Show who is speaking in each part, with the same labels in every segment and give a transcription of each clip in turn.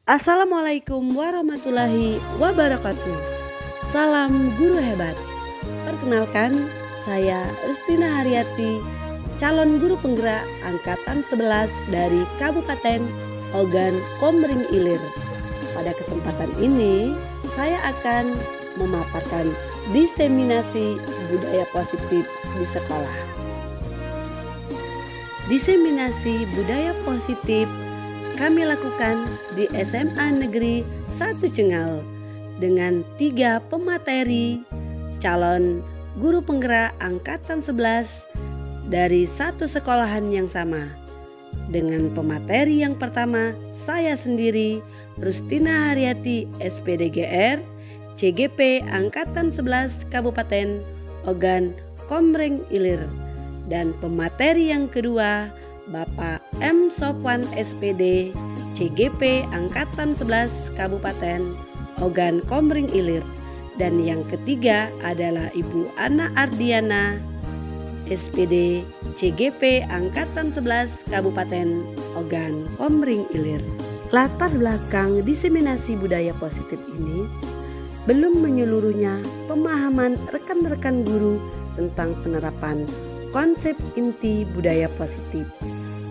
Speaker 1: Assalamualaikum warahmatullahi wabarakatuh. Salam guru hebat. Perkenalkan, saya Rustina Haryati, calon guru penggerak angkatan 11 dari Kabupaten Ogan Komering Ilir. Pada kesempatan ini, saya akan memaparkan diseminasi budaya positif di sekolah. Diseminasi budaya positif kami lakukan di SMA Negeri 1 Cengal dengan 3 pemateri calon guru penggerak angkatan 11 dari satu sekolahan yang sama. Dengan pemateri yang pertama, saya sendiri Rustina Haryati SPDGR CGP angkatan 11 Kabupaten Ogan Komering Ilir, dan pemateri yang kedua Bapak M. Sofwan SPD CGP angkatan 11 Kabupaten Ogan Komering Ilir, dan yang ketiga adalah Ibu Ana Ardiana SPD CGP angkatan 11 Kabupaten Ogan Komering Ilir. Latar belakang diseminasi budaya positif ini belum menyeluruhnya pemahaman rekan-rekan guru tentang penerapan konsep inti budaya positif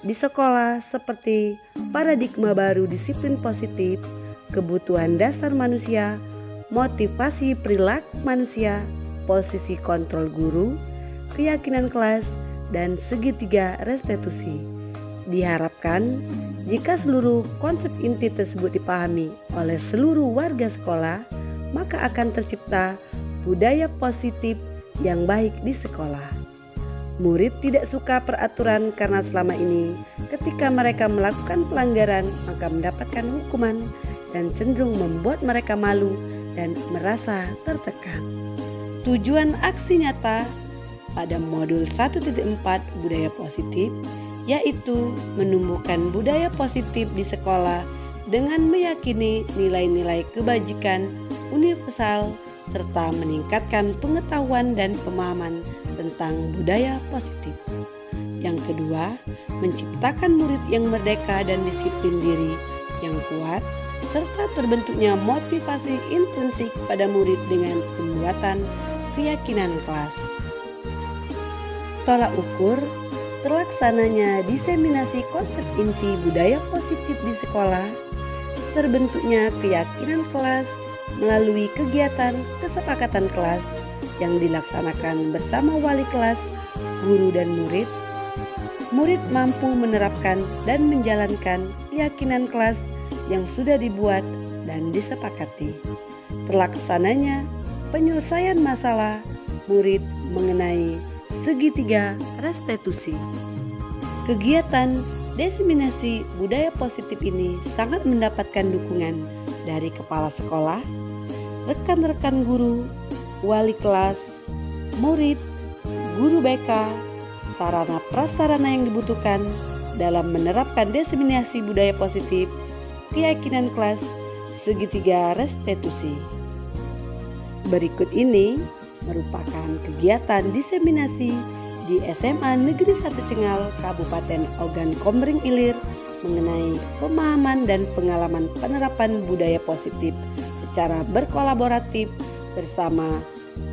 Speaker 1: di sekolah, seperti paradigma baru disiplin positif, kebutuhan dasar manusia, motivasi perilaku manusia, posisi kontrol guru, keyakinan kelas, dan segitiga restitusi. Diharapkan jika seluruh konsep inti tersebut dipahami oleh seluruh warga sekolah, maka akan tercipta budaya positif yang baik di sekolah. Murid tidak suka peraturan karena selama ini ketika mereka melakukan pelanggaran maka mendapatkan hukuman, dan cenderung membuat mereka malu dan merasa tertekan. Tujuan aksi nyata pada modul 1.4 budaya positif yaitu menumbuhkan budaya positif di sekolah dengan meyakini nilai-nilai kebajikan universal serta meningkatkan pengetahuan dan pemahaman tentang budaya positif. Yang kedua, menciptakan murid yang merdeka dan disiplin diri yang kuat, serta terbentuknya motivasi intrinsik pada murid dengan pembuatan keyakinan kelas. Tolak ukur terlaksananya diseminasi konsep inti budaya positif di sekolah, terbentuknya keyakinan kelas melalui kegiatan kesepakatan kelas yang dilaksanakan bersama wali kelas, guru, dan murid. Murid mampu menerapkan dan menjalankan keyakinan kelas yang sudah dibuat dan disepakati. Terlaksananya penyelesaian masalah murid mengenai segitiga restitusi. Kegiatan diseminasi budaya positif ini sangat mendapatkan dukungan dari kepala sekolah, rekan-rekan guru, wali kelas, murid, guru BK, sarana prasarana yang dibutuhkan dalam menerapkan diseminasi budaya positif, keyakinan kelas, segitiga restitusi. Berikut ini merupakan kegiatan diseminasi di SMA Negeri 1 Cengal, Kabupaten Ogan Komering Ilir mengenai pemahaman dan pengalaman penerapan budaya positif secara berkolaboratif bersama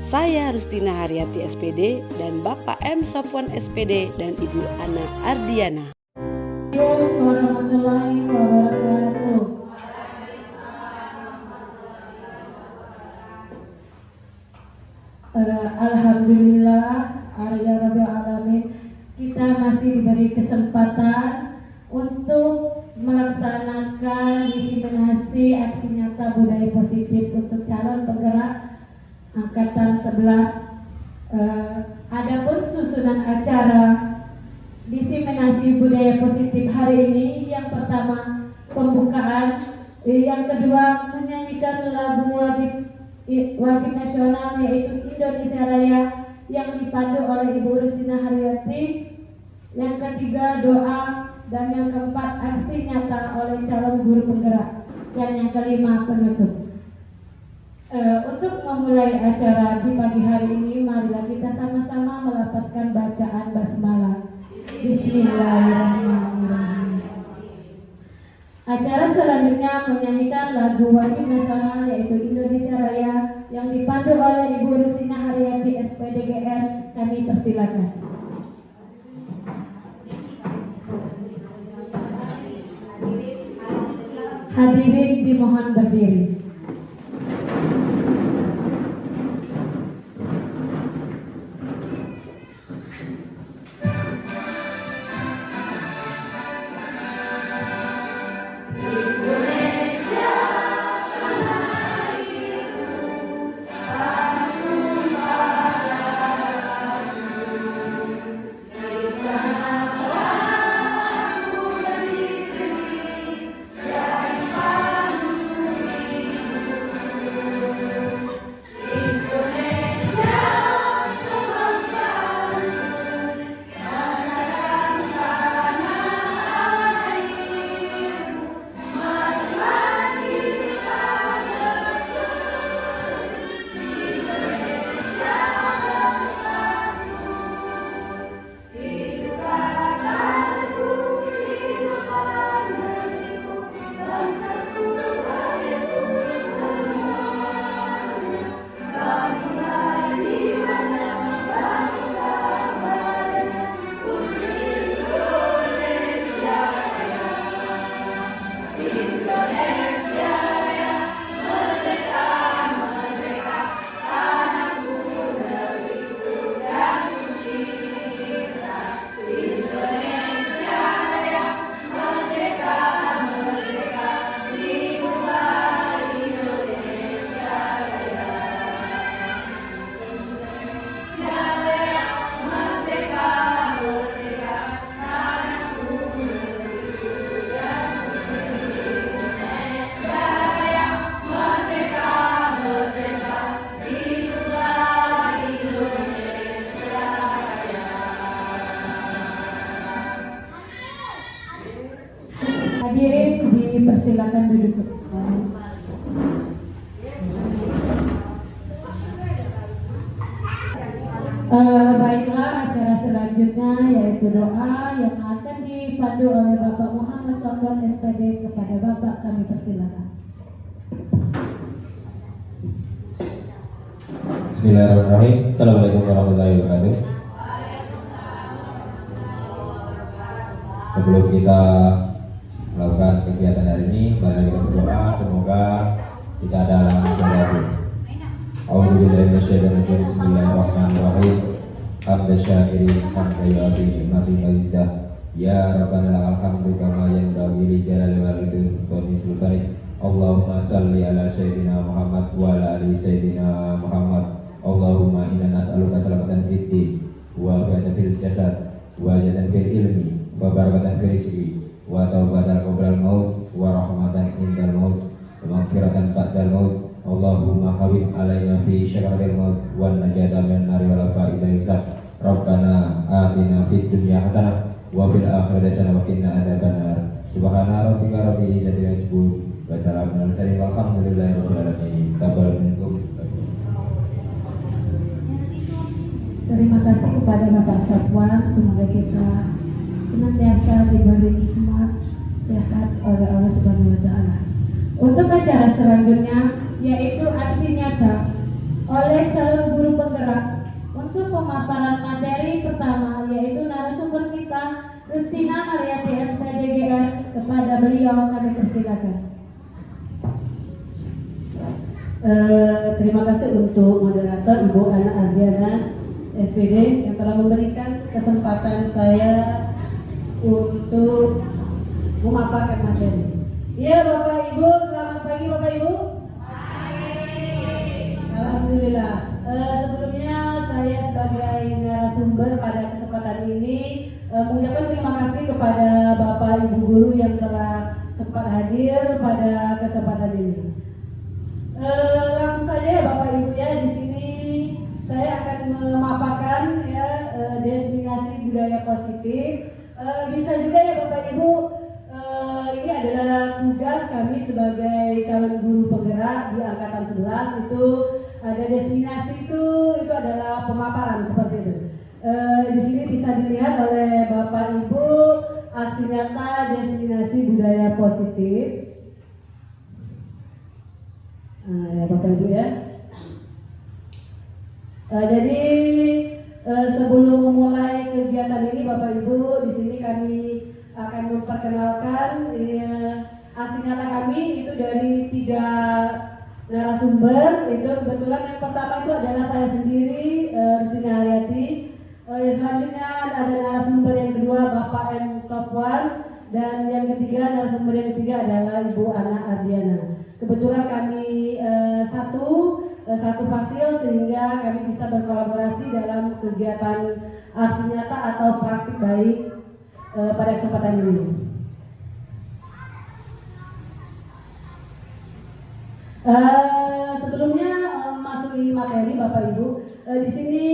Speaker 1: saya Rustina Haryati SPD dan Bapak M. Sofwan SPD dan Ibu Ana Ardiana.
Speaker 2: Assalamualaikum warahmatullahi wabarakatuh. Alhamdulillah, ya Rabbil Alamin, kita masih diberi kesempatan untuk melaksanakan diseminasi aksi nyata budaya positif untuk calon penggerak angkatan 11. Adapun susunan acara diseminasi budaya positif hari ini, yang pertama pembukaan, yang kedua menyanyikan lagu wajib nasional yaitu Indonesia Raya yang dipandu oleh Ibu Rustina Haryati, yang ketiga doa, dan yang keempat aksi nyata oleh calon guru penggerak, dan yang kelima penutup. Untuk memulai acara di pagi hari ini, marilah kita sama-sama melafazkan bacaan basmalah. Bismillahirrahmanirrahim. Acara selanjutnya menyanyikan lagu wajib nasional yaitu Indonesia Raya yang dipandu oleh Ibu Rusina Haryati SPDGR. Kami persilakan. Hadirin dimohon berdiri. Hadirin dipersilakan duduk. Baiklah, acara selanjutnya yaitu doa yang akan dipandu oleh Bapak Muhammad Sofwan SPD. Kepada Bapak kami persilakan.
Speaker 3: Bismillahirrahmanirrahim. Assalamualaikum warahmatullahi wabarakatuh. Sebelum kita melakukan kegiatan hari ini, mari kita berdoa semoga kita dalam keadaan. A'udzubillahi minasyaitonir rajim. Bismillahirrahmanirrahim. Hamda syakirin hamda yu'ti nikmati malidah. Ya Rabbana lakal hamdu kama yanbaghi li jalali wajhika wa sultanik. Allahumma shalli ala sayyidina Muhammad wa ala ali sayyidina Muhammad. Allahumma inna nas'aluka salamatan fid din wa ba'da fil jasad wa jannatan fil ilmi wa barakatan fil rizqi wa taubatan qabla al-maut wa rahmatan indal maut wa maghfiratan ba'dal maut. Allahumma hawwin alaina fi syakaratil maut wa najata minan nari wal fa'idal hisab. Rabbana atina fid dunya hasanah wa fil akhirati hasanah wa qina adzabannar. Subhana rabbika rabbil izzati amma yasifun wa salamun alal mursalin walhamdulillahi rabbil alamin. Taqabbal minkum.
Speaker 2: Terima kasih kepada Bapak Sofwan. Semoga kita senantiasa diberi nikmat sehat oleh Allah Subhanahu wa taala. Untuk acara selanjutnya yaitu aksi nyata oleh calon guru penggerak. Untuk pemaparan materi pertama yaitu narasumber kita Rustina Haryati SPDGR. Kepada beliau kami persilakan.
Speaker 1: Terima kasih untuk moderator Ibu Ana Ardiana SPD yang telah memberikan kesempatan saya untuk memaparkan materi. Iya Bapak Ibu, selamat pagi Bapak Ibu. Alhamdulillah. Sebelumnya saya sebagai narasumber pada kesempatan ini mengucapkan terima kasih kepada Bapak Ibu guru yang telah sempat hadir pada kesempatan ini. Langsung saja ya Bapak Ibu ya, di sini saya akan memaparkan ya diseminasi budaya positif. Bisa juga ya Bapak Ibu, ini adalah tugas kami sebagai calon guru penggerak di angkatan 11 itu ada diseminasi itu adalah pemaparan seperti itu. Di sini bisa dilihat oleh Bapak Ibu
Speaker 4: aksi nyata diseminasi budaya positif. Ya Bapak Ibu ya. Jadi sebelum memulai kegiatan ini Bapak Ibu, di sini kami akan memperkenalkan aksi nyata kami itu dari 3 narasumber. Itu kebetulan yang pertama itu adalah saya sendiri, Rusina Haryati. Selanjutnya ada narasumber yang kedua Bapak M. Sofwan, dan yang ketiga narasumber yang ketiga adalah Ibu Ana Ardiana. Kebetulan kami satu fasil sehingga kami bisa berkolaborasi dalam kegiatan aksi nyata atau praktik baik pada kesempatan ini. Sebelumnya masuki materi Bapak Ibu, di sini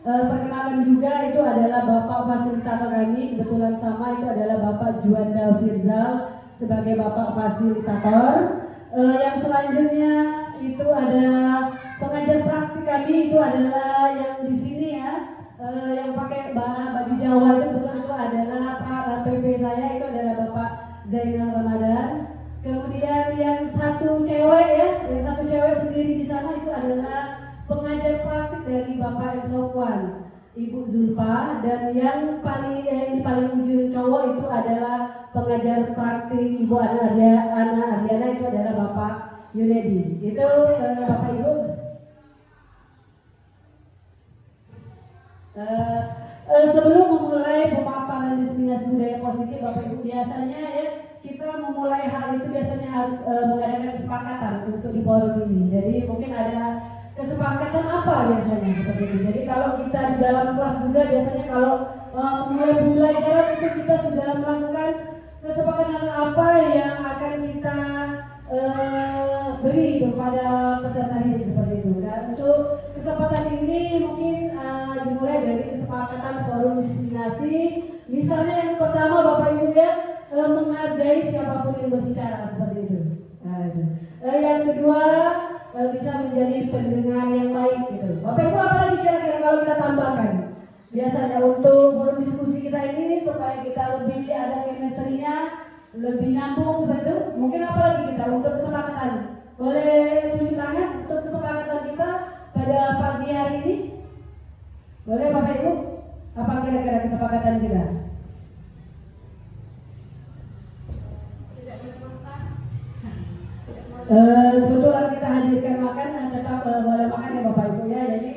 Speaker 4: perkenalkan juga itu adalah Bapak fasilitator kami, kebetulan sama itu adalah Bapak Juanda Firzal sebagai Bapak fasilitator. Yang selanjutnya itu ada pengajar praktik kami, itu adalah yang di sini ya, yang pakai baju Jawa itu betul itu adalah PP saya, itu adalah Bapak Zainal Ramadan. Kemudian yang satu cewek ya, yang satu cewek sendiri di sana itu adalah pengajar praktik dari Bapak M. Sofwan, Ibu Zulfa, dan yang paling ujung cowok itu adalah pengajar praktik Ibu Ana Ardiana, itu adalah Bapak Yunedi. Itu Bapak Ibu. Sebelum memulai pemaparan diseminasi budaya positif Bapak Ibu, biasanya ya kita memulai hal itu biasanya harus mengadakan kesepakatan untuk di forum ini. Jadi mungkin ada kesepakatan apa biasanya seperti itu. Jadi kalau kita di dalam kelas juga biasanya kalau mulai belajar itu kita sudah melakukan kesepakatan apa yang akan kita beri kepada peserta didik seperti itu. Dan untuk kesempatan ini mungkin dimulai dari kesepakatan forum diseminasi. Misalnya yang pertama Bapak Ibu ya, menghargai siapapun yang berbicara seperti itu. Yang kedua bisa menjadi pendengar yang baik gitu. Bapak Ibu apa lagi kira-kira kalau kita tambahkan? Biasanya untuk forum diskusi kita ini supaya kita lebih ada chemistry-nya, lebih nyambung seperti itu. Mungkin apa lagi kita untuk kesepakatan? Boleh tunjuk tangan untuk kesepakatan kita pada pagi hari ini? Boleh Bapak Ibu? Apa kira-kira kesepakatan kita? Kebetulan kita hadirkan makan, tetap boleh makan ya Bapak Ibu ya. Jadi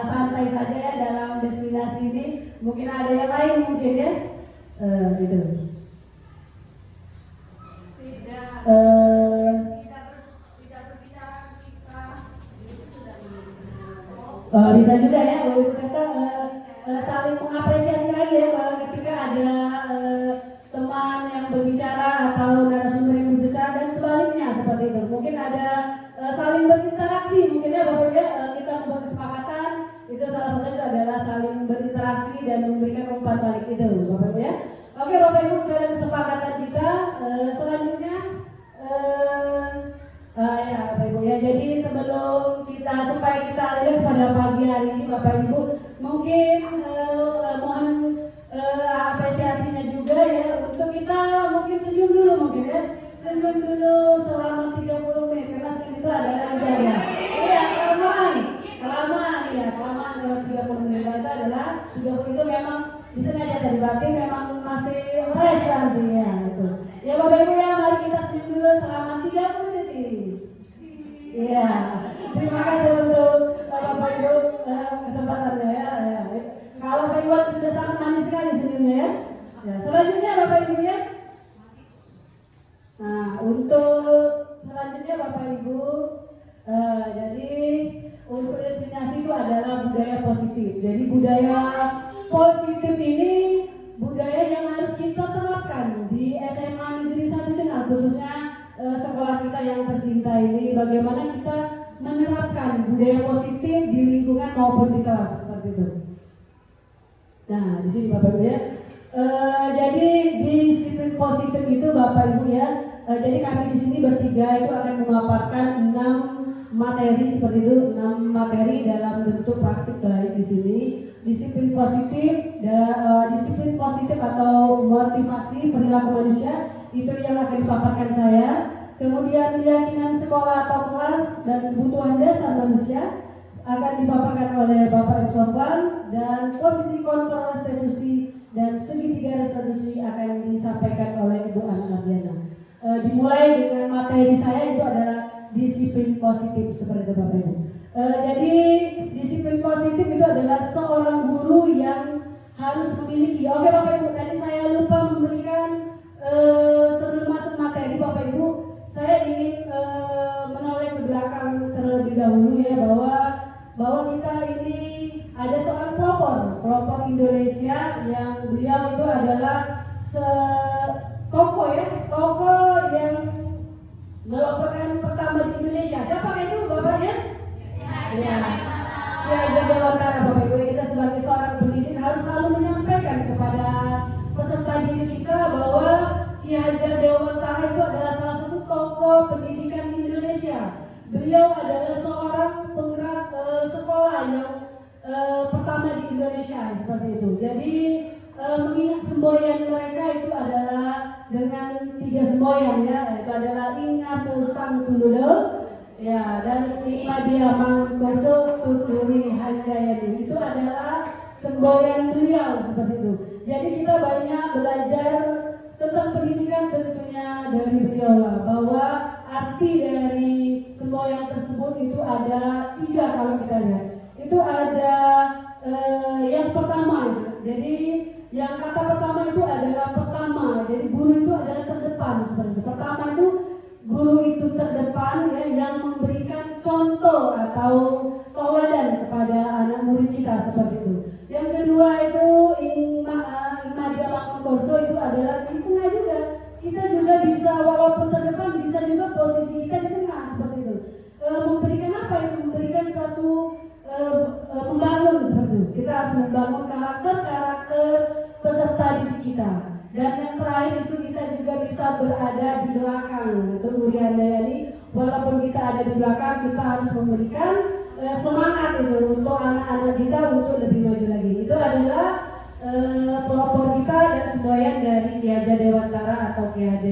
Speaker 4: santai saja ya dalam destinasi ini. Mungkin ada yang lain mungkin ya, gitu. Bisa juga ya, kita saling mengapresiasi lagi ya kalau ketika ada teman yang berbicara atau narasumber yang berbicara dan sebaliknya seperti itu. Mungkin ada saling berinteraksi mungkin ya Bapak ya, kita membuat kesepakatan itu salah satunya adalah saling berinteraksi dan memberikan umpan balik itu Bapak ya. Oke Bapak Ibu, dalam kesepakatan kita selanjutnya ya Bapak Ibu ya. Jadi sebelum kita supaya kita lihat pada pagi hari ini Bapak Ibu mungkin mohon apresiasinya juga ya untuk kita mungkin senyum dulu mungkin ya. Senyum dulu selama 30 menit karena senyum itu adalah ibadah. Iya, kelamaan ya, kelamaan dalam 30 menit itu adalah 30 itu memang disengaja dari berarti memang masih fresh nanti ya itu. Ya Bapak Ibu ya, mari kita senyum dulu selama 30 detik. Iya. Terima kasih untuk Bapak Ibu kesempatannya ya. Kalau Pak Iwan sudah sangat manis sekali senyumnya ya. Selanjutnya Bapak Ibu ya. Nah, untuk selanjutnya Bapak Ibu, jadi untuk destinasi itu adalah budaya positif. Jadi budaya positif ini budaya yang harus kita terapkan di SMA Negeri 1 Cengal, khususnya sekolah kita yang tercinta ini. Bagaimana kita menerapkan budaya positif di lingkungan maupun di kelas seperti itu. Nah, di sini Bapak Ibu ya. Jadi disiplin positif itu Bapak Ibu ya. Jadi kami di sini bertiga itu akan memaparkan 6 materi seperti itu, 6 materi dalam bentuk praktik baik di sini. disiplin positif atau motivasi perilaku manusia itu yang akan dipaparkan saya. Kemudian keyakinan sekolah atau kelas dan kebutuhan dasar manusia akan dipaparkan oleh Bapak M. Sofwan, dan posisi kontrol restitusi dan segitiga restitusi akan disampaikan oleh Ibu Ana Ardiana. Dimulai dengan materi saya itu adalah disiplin positif seperti itu Bapak Ibu. Jadi disiplin positif itu adalah seorang guru yang harus memiliki. Oke Bapak Ibu, tadi saya lupa memberikan sebelum masuk materi Bapak Ibu, saya ingin menoleh ke belakang terlebih dahulu ya, bahwa kita ini ada seorang pelopor Indonesia yang beliau itu adalah tokoh yang melaporkan pertama di Indonesia. Siapa itu Bapaknya? Ya, Ki Hajar Dewantara Bapak Ibu. Kita sebagai seorang pendidik harus selalu menyampaikan kepada peserta didik kita bahwa Ki Hajar Dewantara itu adalah salah satu tokoh pendidikan Indonesia. Beliau adalah seorang penggerak sekolah yang pertama di Indonesia seperti itu. Jadi mengingat semboyan mereka itu adalah dengan 3 semboyan ya, itu adalah Ingat Sang Tuludo ya, dan Imadia Mangkoso Tuturi Handayani. Itu adalah semboyan beliau seperti itu. Jadi kita banyak belajar tentang pendidikan tentunya dari beliau lah, bahwa arti dari semboyan tersebut itu ada 3 kalau kita lihat. Itu ada yang pertama, jadi yang kata pertama itu adalah pertama. Jadi guru itu adalah terdepan seperti itu. Pertama itu guru itu terdepan ya, yang memberikan contoh atau tauladan kepada anak murid kita seperti itu. Yang kedua itu Imadia Mangkoso itu adalah di tengah juga. Kita juga bisa walaupun terdepan bisa juga posisi kita di tengah seperti itu. Memberikan apa itu? Memberikan suatu membangun seperti itu. Kita harus membangun karakter peserta didik kita. Dan yang terakhir itu kita juga bisa berada di belakang. Untuk Uri Handayani, walaupun kita ada di belakang, kita harus memberikan semangat itu untuk anak-anak kita untuk lebih maju lagi. Itu adalah pelopor kita dan semboyan dari Ki Hajar Dewantara atau KHD.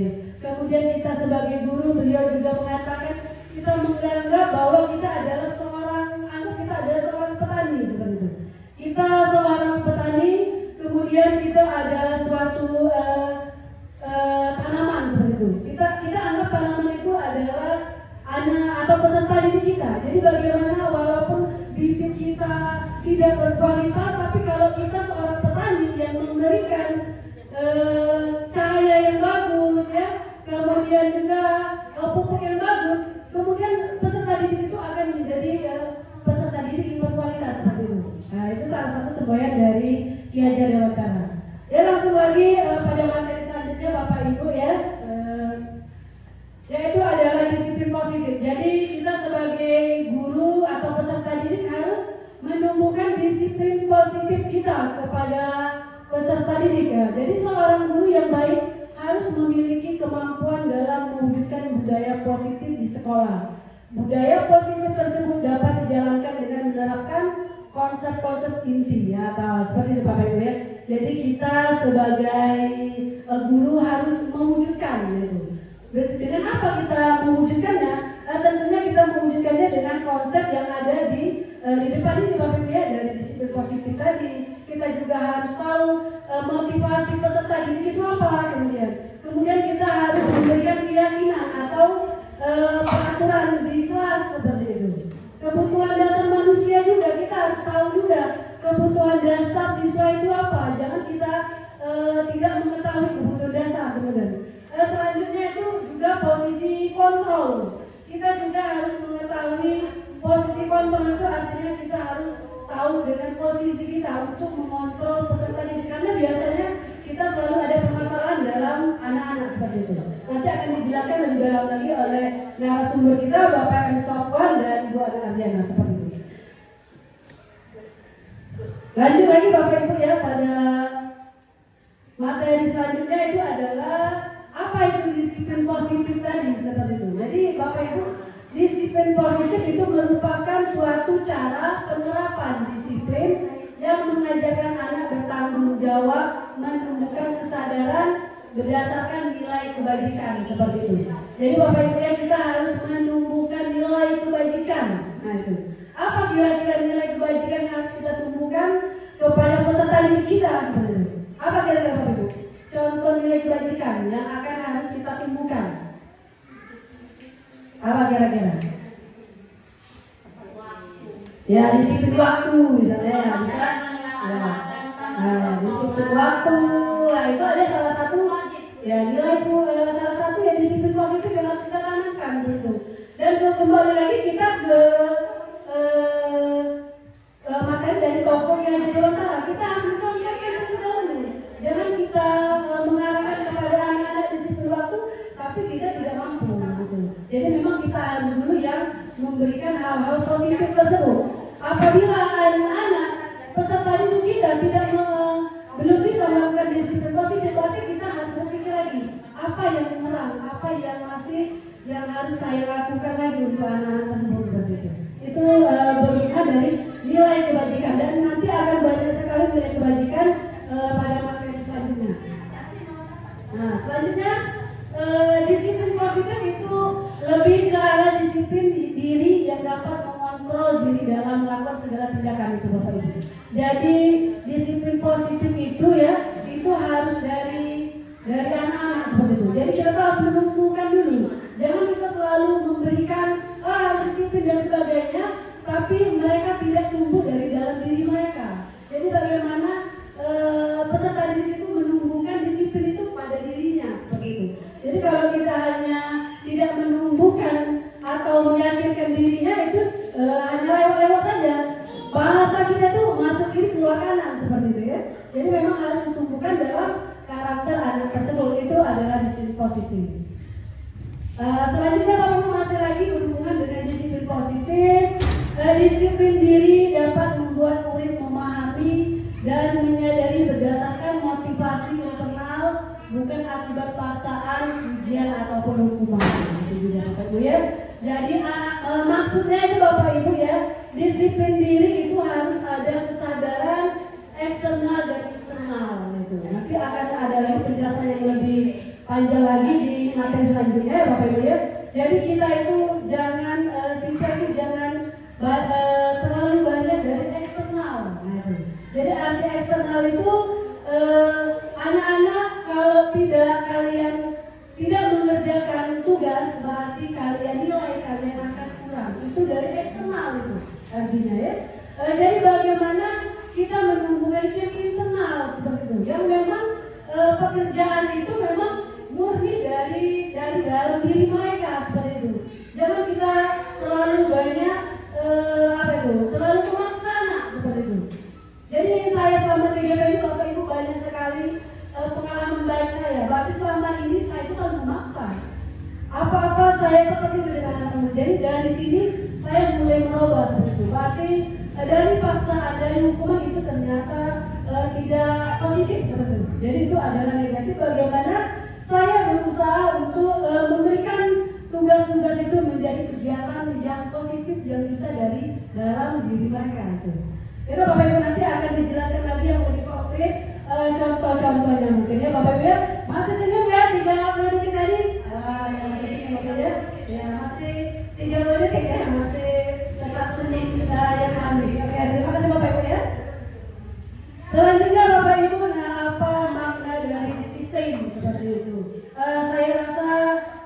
Speaker 4: Kemudian kita sebagai guru, beliau juga mengatakan kita menganggap bahwa kita adalah seorang petani seperti itu. Kita seorang petani, kemudian kita ada suatu tanaman seperti itu. Kita anggap tanaman itu adalah anak atau peserta didik kita. Jadi bagaimana walaupun bibit kita tidak berkualitas, tapi kalau kita seorang petani yang memberikan cahaya yang bagus ya, kemudian juga pupuk yang bagus, kemudian peserta didik itu akan menjadi peserta didik yang berkualitas seperti itu. Nah, itu salah satu semboyan dari Ki Hajar Dewantara. Ya, langsung lagi pada materi selanjutnya Bapak Ibu ya, yaitu adalah disiplin positif. Jadi kita sebagai guru atau peserta didik harus menumbuhkan disiplin positif kita kepada peserta didik ya. Jadi seorang guru yang baik harus memiliki kemampuan dalam mewujudkan budaya positif di sekolah. Budaya positif tersebut dapat dijalankan dengan menerapkan konsep-konsep inti ya, atau seperti itu Bapak Ibu ya. Jadi kita sebagai guru harus mewujudkan gitu. Dengan apa kita mewujudkannya? Tentunya kita mewujudkannya dengan konsep yang ada di depan ini Bapak Ibu ya, dari disiplin positif tadi. Kita juga harus tahu motivasi peserta didik itu apa, kemudian kita harus memberikan keyakinan atau peraturan di kelas seperti itu. Kebutuhan dasar manusia juga kita harus tahu juga kebutuhan dasar siswa itu apa. Jangan kita tidak mengetahui kebutuhan dasar kemudian. Selanjutnya itu juga posisi kontrol. Kita juga harus mengetahui posisi kontrol itu, artinya kita harus tahu dengan posisi kita untuk mengontrol peserta didik, karena biasanya kita selalu ada permasalahan dalam anak-anak seperti itu. Nanti akan dijelaskan lebih dalam lagi oleh narasumber kita Bapak M. Sofwan dan Ibu Ana Ardiana seperti itu. Lanjut lagi Bapak Ibu ya, pada materi selanjutnya itu adalah apa itu disiplin positif tadi seperti itu. Jadi Bapak Ibu, disiplin positif itu merupakan suatu cara penerapan disiplin yang mengajarkan anak bertanggung jawab, menumbuhkan kesadaran berdasarkan nilai kebajikan seperti itu. Jadi Bapak Ibu ya, kita harus menumbuhkan nilai kebajikan. Nah itu. Apa kira-kira nilai kebajikan yang harus kita tumbuhkan kepada peserta didik kita? Apa kira-kira Bapak Ibu? Contoh nilai kebajikan yang akan harus kita tumbuhkan. Apa kira-kira? Ya, disiplin waktu misalnya ya, bisa. Ya. Nah, disiplin waktu. Nah, itu ada salah satu ya nilai salah satu ya disiplin positif yang harus kita tanamkan gitu. Dan kembali lagi kita ke materi dari tokohnya Haji Lontara, kita harus mencontohkan terlebih dahulu. Jangan kita mengarahkan kepada anak-anak disiplin waktu, tapi kita tidak mampu gitu. Jadi memang kita harus dulu yang memberikan hal-hal positif tersebut. Apabila anak-anak peserta didik kita belum bisa melakukan disiplin positif, berarti kita harus berpikir lagi apa yang kurang, apa yang masih yang harus saya lakukan lagi untuk anak-anak tersebut seperti itu. Itu berhubungan dari nilai kebajikan, dan nanti akan banyak sekali nilai kebajikan pada materi selanjutnya. Nah, selanjutnya disiplin positif itu lebih ke arah disiplin diri yang dapat mengontrol diri dalam melakukan segala tindakan itu Bapak Ibu. Jadi disiplin positif itu ya, itu harus dari anak-anak seperti itu. Jadi kita harus menumbuhkan dulu. Jangan kita selalu memberikan disiplin dan sebagainya, tapi mereka tidak tumbuh dari dalam diri mereka. Jadi bagaimana peserta didik itu menumbuhkan disiplin itu pada dirinya begitu. Jadi kalau kita hanya tidak menumbuhkan atau meyakinkan dirinya, itu hanya lewat-lewat saja. Bahasa kita tuh masuk kiri keluar kanan seperti itu ya. Jadi memang harus ditumbuhkan dalam karakter anak tersebut, itu adalah disiplin positif. Selanjutnya kalau masih lagi berhubungan dengan disiplin positif, disiplin diri dapat membuat murid memahami dan menyadari berdasarkan motivasi internal, bukan akibat paksaan, ujian ataupun hukuman. Itu juga Bapak Ibu ya. Jadi maksudnya itu Bapak Ibu ya, disiplin diri itu harus ada kesadaran eksternal dan internal gitu. Nanti akan ada lagi penjelasan yang lebih panjang lagi di materi selanjutnya ya Bapak Ibu ya. Jadi kita itu jangan siswa itu jangan terlalu banyak dari eksternal. Nah, itu. Jadi arti eksternal itu anak-anak kalau kalian tidak mengerjakan tugas, berarti nilai kalian akan kurang. Itu dari eksternal itu artinya ya. Jadi bagaimana kita menumbuhkan yang internal seperti itu, yang memang pekerjaan itu memang murni dari dalam diri mereka seperti itu. Jangan kita terlalu banyak terlalu memaksa anak seperti itu. Jadi saya selama CGP ini Bapak Ibu banyak sekali pengalaman baik saya. Berarti selama ini saya itu selalu memaksa. Apa-apa saya seperti itu dengan anak-anak. Jadi dari sini saya mulai merubah seperti itu. Berarti dari paksaan, dari hukuman itu ternyata tidak positif seperti itu. Jadi itu adalah negatif. Bagaimana saya berusaha untuk memberikan tugas-tugas itu menjadi kegiatan yang positif yang bisa dari dalam diri mereka itu. Itu Bapak Ibu nanti akan dijelaskan lagi yang lebih konkret contoh-contohnya mungkin ya Bapak Ibu ya. Masih senyum ya 30 detik tadi. Yang tadi Bapak ya. Ya masih 30 detik ya, masih tetap senyum kita yang kami. Oke, terima kasih Bapak Ibu ya. Selanjutnya Bapak Ibu, apa makna dari disiplin seperti itu? Saya rasa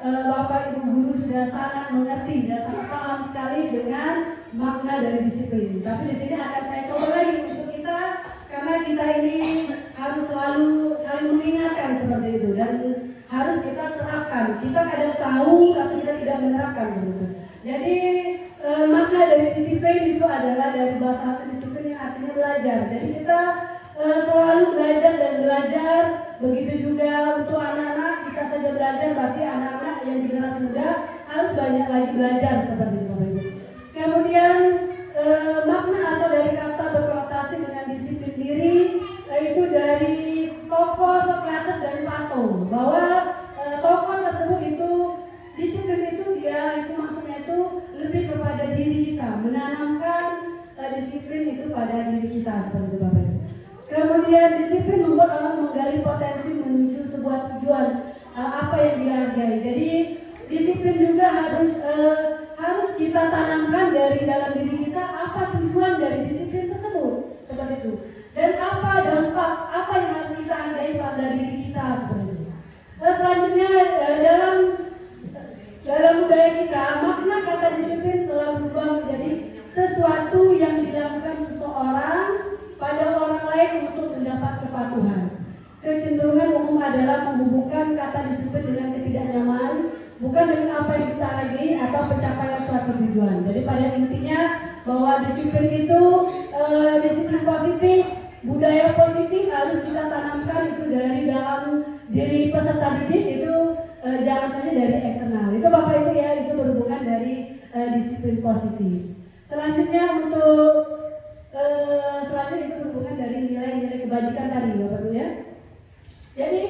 Speaker 4: Bapak Ibu guru sudah sangat mengerti dan sangat paham sekali dengan makna dari disiplin. Tapi di sini akan saya coba lagi untuk kita, karena kita ini harus selalu saling mengingatkan seperti itu dan harus kita terapkan. Kita kadang tahu tapi kita tidak menerapkan begitu. Jadi makna dari disiplin itu adalah dari bahasa Latin disiplin yang artinya belajar. Jadi kita selalu belajar dan belajar. Begitu juga untuk anak-anak, kita saja belajar, berarti anak-anak yang di generasi muda harus banyak lagi belajar seperti itu Bapak Ibu. Kemudian makna atau dari kata berkonotasi dengan disiplin diri itu dari tokoh Socrates dan Plato, bahwa tokoh tersebut itu disiplin itu dia itu maksudnya itu lebih kepada diri kita, menanamkan disiplin itu pada diri kita seperti itu Bapak Ibu. Kemudian disiplin membuat orang menggali potensi menuju sebuah tujuan apa yang dihargai. Jadi disiplin juga harus kita tanamkan dari dalam diri kita apa tujuan dari disiplin tersebut seperti itu. Dan apa dampak apa yang harus kita hargai pada diri kita seperti itu. Selanjutnya dalam budaya kita makna kata disiplin telah berubah menjadi sesuatu yang dilakukan seseorang pada orang lain untuk mendapat kepatuhan. Kecenderungan umum adalah menghubungkan kata disiplin dengan ketidaknyamanan, bukan dengan apa yang kita hargai atau pencapaian suatu tujuan. Jadi pada intinya bahwa disiplin itu disiplin positif, budaya positif harus kita tanamkan itu dari dalam diri peserta didik itu jangan saja dari eksternal. Itu Bapak Ibu ya, itu berhubungan dari disiplin positif. Selanjutnya selanjutnya itu berhubungan dari nilai-nilai kebajikan tadi Bapak Ibu ya. Jadi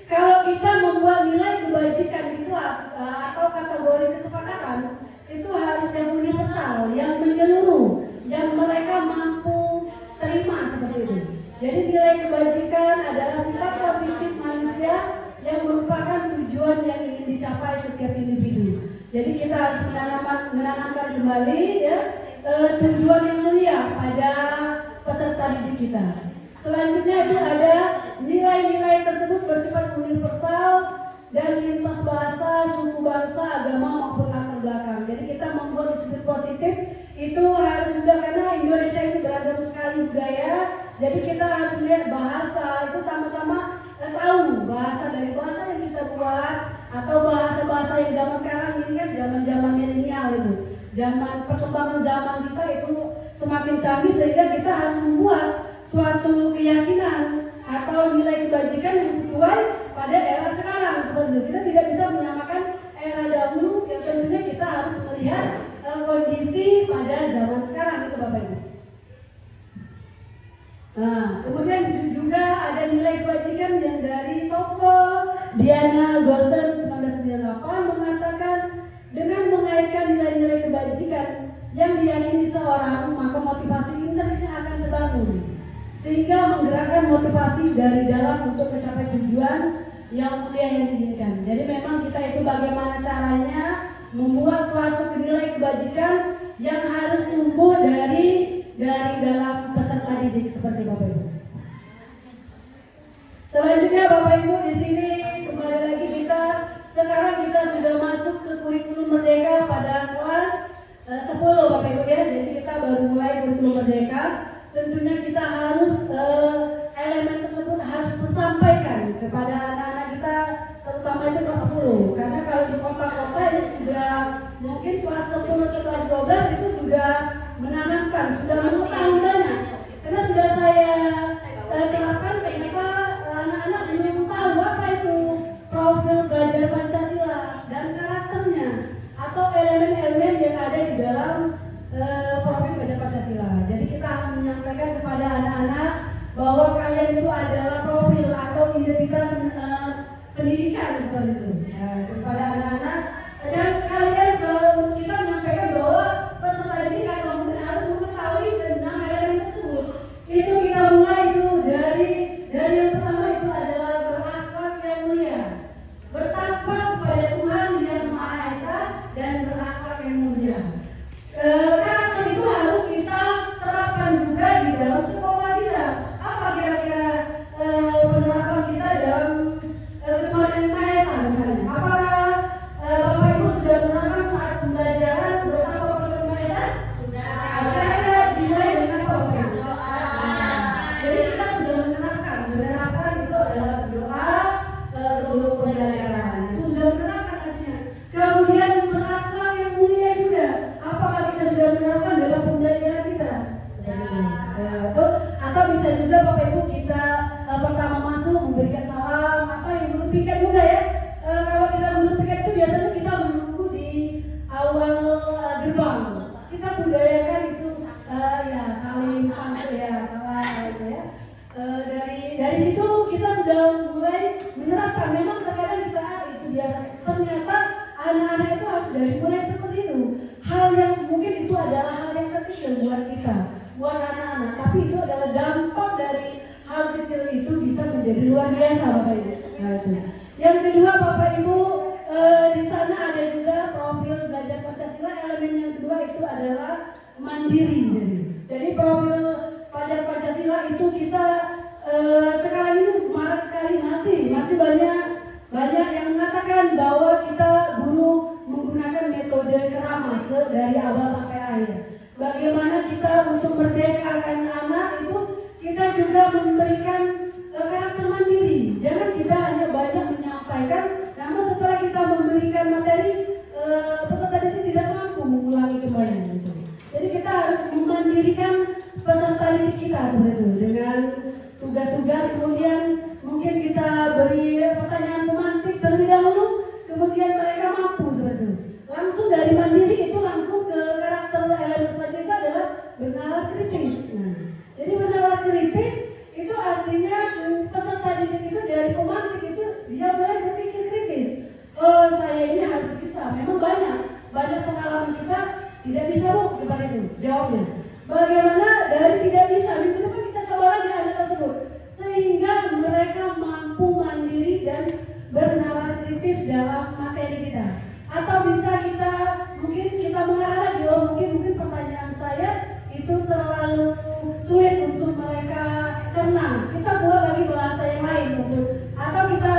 Speaker 4: kalau kita membuat nilai kebajikan di kelas atau kategori kesepakatan itu harus yang universal, yang menyeluruh, yang mereka mampu terima seperti itu. Jadi nilai kebajikan adalah sifat positif manusia yang merupakan tujuan yang ingin dicapai setiap individu. Jadi kita harus menanamkan kembali ya tujuan yang mulia pada peserta didik kita. Selanjutnya itu ada nilai-nilai tersebut bersifat universal dan lintas bahasa, suku bangsa, agama maupun latar belakang. Jadi kita membuat disiplin positif itu harus juga karena Indonesia ini beragam sekali budaya. Jadi kita harus melihat bahasa itu sama-sama tahu bahasa dari bahasa yang kita buat atau bahasa-bahasa yang zaman sekarang ini kan zaman milenial itu. Perkembangan zaman kita itu semakin canggih sehingga kita harus membuat suatu keyakinan atau nilai kebajikan yang sesuai pada era sekarang. Seperti itu. Kita tidak bisa menyamakan era dahulu, yang tentunya kita harus melihat kondisi pada zaman sekarang itu Bapak Ibu. Nah, kemudian juga ada nilai kebajikan yang dari tokoh Diana Gosen 1998 mengatakan dengan mengaitkan nilai-nilai kebajikan yang diyakini seorang, maka motivasi intrinsik akan terbangun sehingga menggerakkan motivasi dari dalam untuk mencapai tujuan yang mulia yang diinginkan. Jadi memang kita itu bagaimana caranya membuat suatu nilai kebajikan yang harus tumbuh dari dalam peserta didik seperti Bapak Ibu. Selanjutnya Bapak Ibu di sini kembali lagi sekarang kita sudah masuk ke kurikulum merdeka pada kelas 10 Bapak Ibu ya. Jadi kita baru mulai kurikulum merdeka. Tentunya kita harus elemen tersebut harus disampaikan kepada anak-anak kita, terutama itu kelas 10. Karena kalau di kota-kota ini sudah mungkin kelas 10 ke kelas 12 itu sudah menanamkan, sudah mengetahui banyak. Karena sudah saya terapkan mereka anak-anak belum tahu apa itu profil belajar Pancasila dan karakternya atau elemen-elemen yang ada di dalam profil belajar Pancasila. Jadi kita harus menyampaikan kepada anak-anak bahwa kalian itu adalah profil atau identitas pendidikan seperti itu. Nah, kepada anak-anak dan kalian kita menyampaikan bahwa peserta didik atau murid harus mengetahui tentang elemen tersebut. Itu kita mulai itu dari yang pertama itu adalah berakhlak yang mulia, bertakwa kepada Tuhan yang Maha Esa dan berakhlak yang mulia. Karakter itu harus kita terapkan juga di dalam sekolah kita. Apa kira-kira penerapan kita dalam Tuhan yang Maha Esa misalnya? Apakah Bapak Ibu sudah menerapkan saat pembelajaran bertakwa kepada Maha Esa? Sudah. Kira-kira dimulai dengan apa Bapak Ibu? Jadi kita sudah menerapkan itu adalah berdoa sebelum pembelajaran. Itu sudah menerapkan artinya. Kemudian berakhlak yang mulia juga. Apakah kita sudah menerapkan dalam pembelajaran kita? Atau bisa juga Bapak Ibu kita pertama masuk memberikan salam, apa yang guru piket juga ya. Kalau kita guru piket itu biasanya kita menunggu di awal gerbang. Kita budayakan itu ya saling sambut ya, salam gitu ya. Dari situ kita sudah mulai menerapkan. Memang terkadang kita itu biasa. Ternyata anak-anak itu harus dari mulai seperti itu. Hal yang mungkin itu adalah hal yang kecil buat kita. buat anak-anak, tapi itu adalah dampak dari hal kecil itu bisa menjadi luar biasa Bapak Ibu. Nah, itu. Yang kedua Bapak Ibu, di sana ada juga profil belajar Pancasila. Elemen yang kedua itu adalah mandiri. Jadi profil belajar Pancasila itu kita sekarang ini marak sekali masih banyak yang mengatakan bahwa kita guru menggunakan metode ceramah dari awal sampai akhir. Bagaimana kita untuk merdekakan anak itu kita juga memberikan karakter mandiri. Jangan kita hanya banyak menyampaikan, namun setelah kita memberikan materi, peserta didik tidak mampu mengulangi kembali. Gitu. Jadi kita harus memandirikan peserta didik kita seperti itu dengan tugas-tugas, kemudian mungkin kita beri pertanyaan pemantik terlebih dahulu, kemudian mereka mampu seperti itu. Langsung dari mandiri itu langsung ke karakter elemen selanjutnya adalah bernalar kritis. Nah, jadi bernalar kritis itu artinya peserta didik itu dari pemantik itu dia mulai berpikir kritis. Oh, saya ini harus bisa. Memang banyak pengalaman kita tidak bisa Bu, seperti itu jawabnya. Bagaimana dari tidak bisa minggu depan kita coba lagi anak tersebut sehingga mereka mampu mandiri dan bernalar kritis dalam materi kita. Atau bisa mungkin kita mengarah lagi, mungkin pertanyaan saya itu terlalu sulit untuk mereka cerna. Kita buat lagi bahasa yang lain atau kita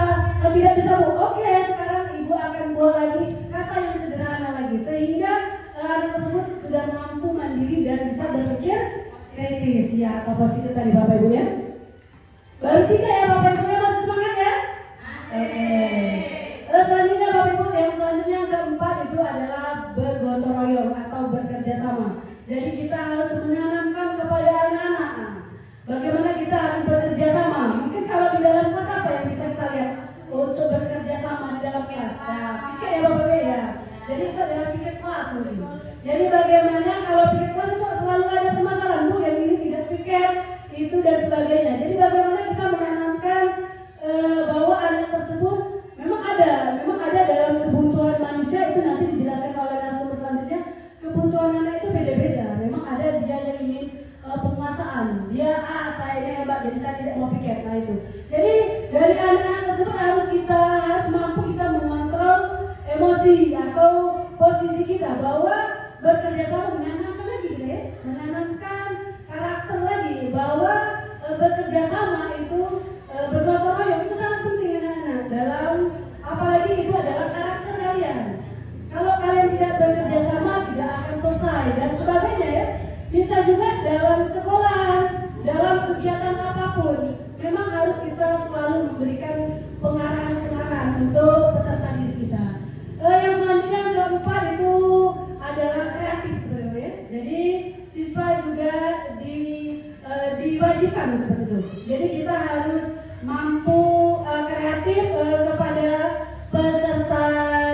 Speaker 4: tidak bisa Bu. Oke, sekarang Ibu akan buat lagi kata yang sederhana lagi sehingga anak tersebut sudah mampu mandiri dan bisa berpikir kritis. Ya, apa positif tadi Bapak Ibu ya? Baru 3 ya Bapak Ibu ya, masih semangat ya? Selanjutnya Bapak Ibu, yang selanjutnya yang keempat itu adalah bergotong royong atau bekerja sama. Jadi kita harus menanamkan kepada anak-anak bagaimana kita harus bekerja sama. Mungkin kalau di dalam kelas apa yang bisa kita lihat untuk bekerja sama di dalam kelas? Nah, pikir ya Bapak Ibu ya. Jadi itu adalah pikir kelas mungkin. Jadi bagaimana kalau pikir kelas itu selalu ada permasalahan Bu, yang ini tidak pikir itu dan sebagainya. Jadi bagaimana kita menanamkan bahwa anak tersebut memang ada dalam kebutuhan manusia itu nanti dijelaskan oleh narasumber selanjutnya. Kebutuhan anak itu beda-beda. Memang ada dia yang ingin penguasaan. Dia saya ini hebat jadi saya tidak mau pikir. Nah itu. Jadi dari anak-anak tersebut harus mampu kita mengontrol emosi atau posisi kita bahwa bekerja sama menanamkan lagi menanamkan karakter lagi bahwa bekerja sama itu bergotong royong itu sangat penting anak-anak dalam apalagi itu adalah karakter kalian. Kalau kalian tidak bekerja sama tidak akan selesai dan sebagainya ya. Bisa juga dalam sekolahan, dalam kegiatan apapun memang harus kita selalu memberikan pengarahan untuk peserta didik kita. Yang selanjutnya yang keempat itu adalah kreatif sebenarnya. Jadi siswa juga diwajibkan seperti itu. Jadi kita harus mampu kreatif kepada peserta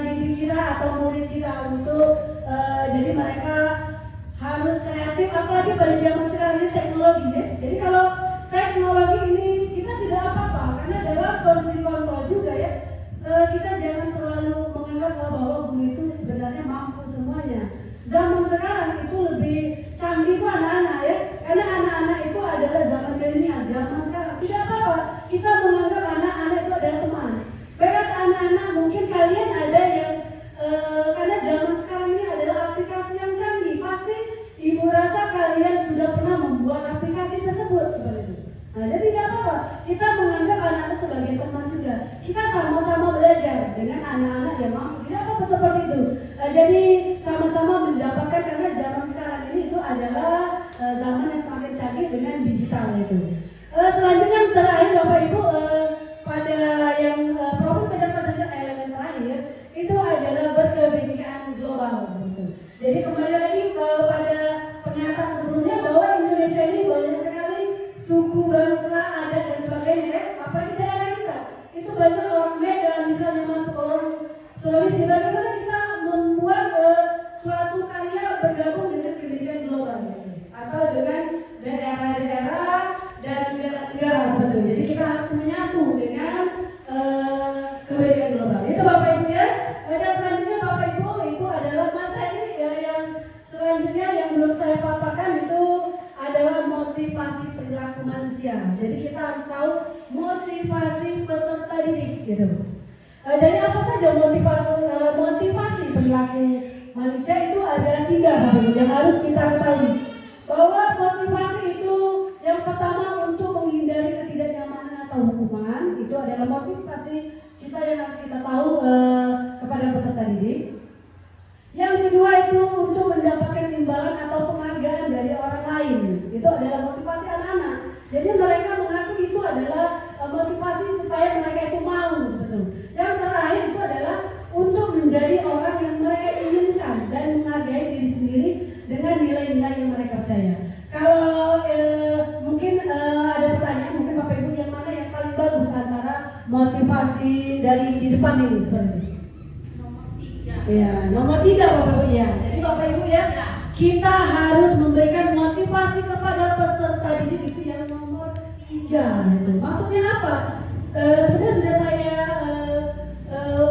Speaker 4: didik kita atau murid kita untuk jadi mereka harus kreatif apalagi pada zaman sekarang ini teknologi ya. Jadi kalau teknologi ini kita tidak apa-apa karena dalam posisi kontrol juga ya. Kita jangan terlalu menganggap bahwa guru itu sebenarnya mampu semuanya. Zaman sekarang itu lebih canggih itu anak-anak ya, karena anak-anak itu adalah zaman milenial. Zaman sekarang tidak apa-apa kita menganggap anak-anak itu adalah teman. Berat anak-anak mungkin kalian ada yang karena zaman sekarang ini adalah aplikasi yang canggih. Pasti ibu rasa kalian sudah pernah membuat aplikasi tersebut seperti itu. Nah, jadi tidak apa-apa kita menganggap anak-anak sebagai teman juga. Kita sama-sama belajar dengan anak-anak yang mampu. Tidak apa-apa seperti itu. Jadi sama-sama mendapatkan karena zaman sekarang ini itu adalah zaman yang semakin canggih dengan digital itu. Selanjutnya yang terakhir Bapak Ibu pada yang profil belajar Pancasila elemen terakhir itu adalah berkebinekaan global gitu. Jadi kembali lagi pada pernyataan sebelumnya bahwa Indonesia ini banyak sekali suku, bangsa, adat dan sebagainya. Apalagi daerah kita itu banyak orang Medan misalnya masuk orang Sulawesi. Bagaimana kita membuat suatu karya bergabung dengan kebinekaan global atau dengan daerah-daerah dan negara-negara seperti itu. Jadi kita harus menyatu dengan manusia. Jadi kita harus tahu motivasi peserta didik gitu. Jadi apa saja motivasi perilaku manusia itu ada 3 yang harus kita ketahui. Bahwa motivasi itu yang pertama untuk menghindari ketidaknyamanan atau hukuman, itu adalah motivasi kita yang harus kita tahu kepada peserta didik. Yang kedua itu untuk mendapatkan imbalan atau penghargaan dari orang lain, itu adalah motivasi anak-anak. Jadi mereka mengaku itu adalah motivasi supaya mereka itu mau betul. Yang terakhir itu adalah untuk menjadi orang yang mereka inginkan dan menghargai diri sendiri dengan nilai-nilai yang mereka percaya. Kalau mungkin ada pertanyaan, mungkin Bapak Ibu yang mana yang paling bagus antara motivasi dari di depan ini seperti itu? Ya, nomor 3 Bapak Ibu ya. Jadi Bapak Ibu ya, kita harus memberikan motivasi kepada peserta didik itu yang nomor 3 itu. Maksudnya apa? Sebenarnya sudah saya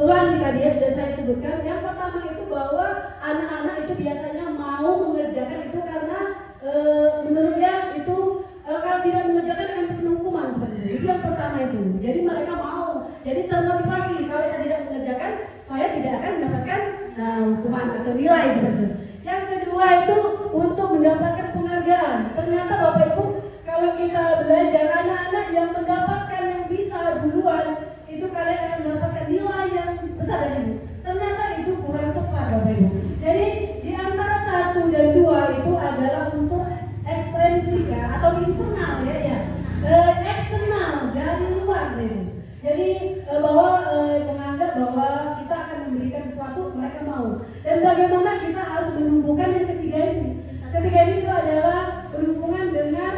Speaker 4: ulangi tadi ya, sudah saya sebutkan. Yang pertama itu bahwa anak-anak itu biasanya mau mengerjakan itu karena menurutnya itu kalau tidak mengerjakan akan penuh hukuman seperti itu. Itu yang pertama itu. Jadi mereka mau, jadi termotivasi. Kalau saya tidak mengerjakan, saya tidak akan mendapatkan hukuman atau nilai seperti itu. Yang kedua itu untuk mendapatkan penghargaan. Ternyata Bapak Ibu, kalau kita belajar anak-anak yang mendapatkan yang bisa duluan, itu kalian akan mendapatkan nilai yang besar dari Ibu. Ternyata itu kurang tepat Bapak Ibu. Jadi di antara 1 dan 2 itu adalah unsur ekstrinsik atau internal ya. Eksternal dari luar itu. Jadi bahwa menganggap bahwa kita akan memberikan sesuatu mereka mau. Dan bagaimana kita harus menumbuhkan yang ketiga ini. Ketiga ini itu adalah berhubungan dengan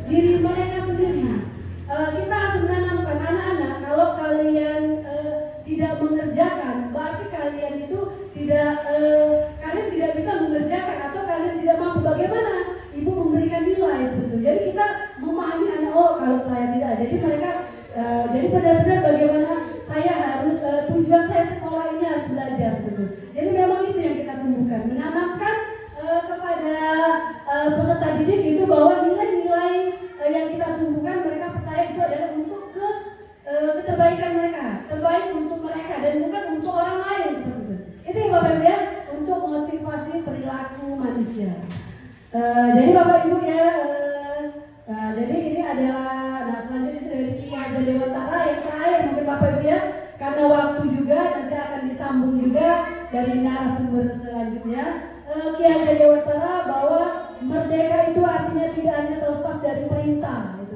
Speaker 4: diri mereka sendiri. Kita harus menanamkan anak-anak, kalau kalian tidak mengerjakan, berarti kalian itu kalian tidak bisa mengerjakan atau kalian tidak mampu. Bagaimana Ibu memberikan nilai seperti itu. Jadi kita memahami anak, oh kalau saya tidak, jadi mereka jadi benar-benar bagaimana saya harus tujuan saya sekolah ini harus belajar betul. Jadi memang itu yang kita tumbuhkan, menanamkan kepada peserta didik itu bahwa nilai-nilai yang kita tumbuhkan mereka percaya itu adalah untuk keterbaikan mereka, terbaik untuk mereka dan bukan untuk orang lain seperti itu. Itu ya Bapak Ibu ya, untuk motivasi perilaku manusia. Jadi Bapak Ibu ya, jadi ini adalah selanjutnya itu dari Ki Hajar Dewantara yang terakhir mungkin Bapak Ibu ya, karena waktu juga nanti akan disambung juga dari narasumber selanjutnya. Ki Hajar Dewantara bahwa merdeka itu artinya tidak hanya terlepas dari perintah itu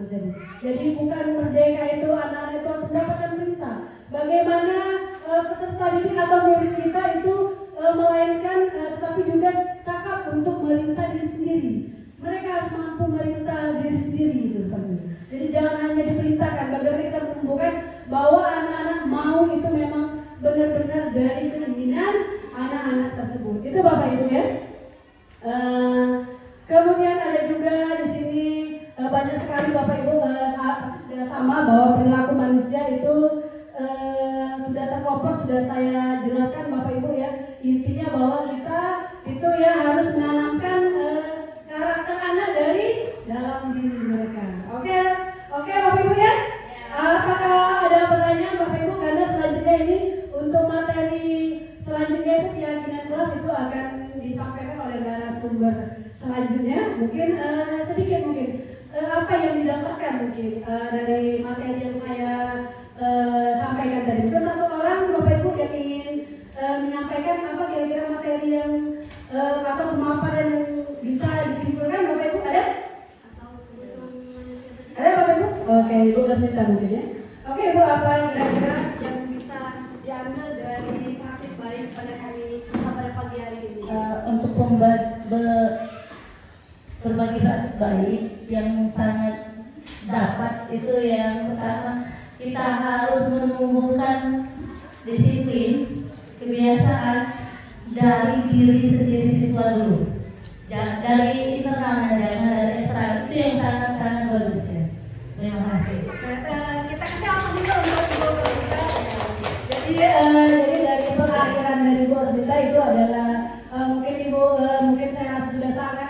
Speaker 4: jadi bukan merdeka itu anak-anak itu harus mendapatkan perintah. Bagaimana peserta didik atau murid kita itu melainkan tetapi juga cakap untuk merintah diri sendiri. Mereka harus mampu merintah diri sendiri itu seperti itu. Jadi jangan hanya diperintahkan. Bagaimana kita menumbuhkan bahwa anak-anak mau itu memang benar-benar dari keinginan anak-anak tersebut. Itu Bapak Ibu ya. Kemudian ada juga di sini banyak sekali Bapak Ibu sudah sama bahwa perilaku manusia itu sudah terkoper, sudah saya jelaskan Bapak Ibu ya. Intinya bahwa kita itu ya harus menanamkan karakter anak dari dalam diri mereka. Oke Bapak Ibu ya. Apakah ada pertanyaan Bapak Ibu? Karena selanjutnya ini untuk materi selanjutnya itu keyakinan kelas itu akan disampaikan oleh narasumber selanjutnya. Mungkin sedikit mungkin apa yang didapatkan mungkin dari materi yang saya sampaikan tadi. Mungkin satu orang Bapak Ibu yang ingin menyampaikan apa kira-kira materi yang atau pemaparan yang bisa disimpulkan Bapak Ibu ada? Ada Bapak Ibu? Oke, Ibu Rosmita mungkin ya. Oke Ibu, apa kira-kira yang bisa diambil dari praktik baik pada pagi hari ini?
Speaker 2: Untuk berbagi praktik baik yang sangat dapat itu yang pertama kita harus menumbuhkan disiplin, kebiasaan dari diri sendiri siswa dulu. Dari internalnya, jangan dari eksternal. Itu yang sangat-sangat bagus ya. Terima kasih.
Speaker 4: Kita kasih apa juga untuk Ibu Rosmita. Jadi dari pengakhiran dari Ibu Rosmita itu adalah mungkin saya rasa sudah sangat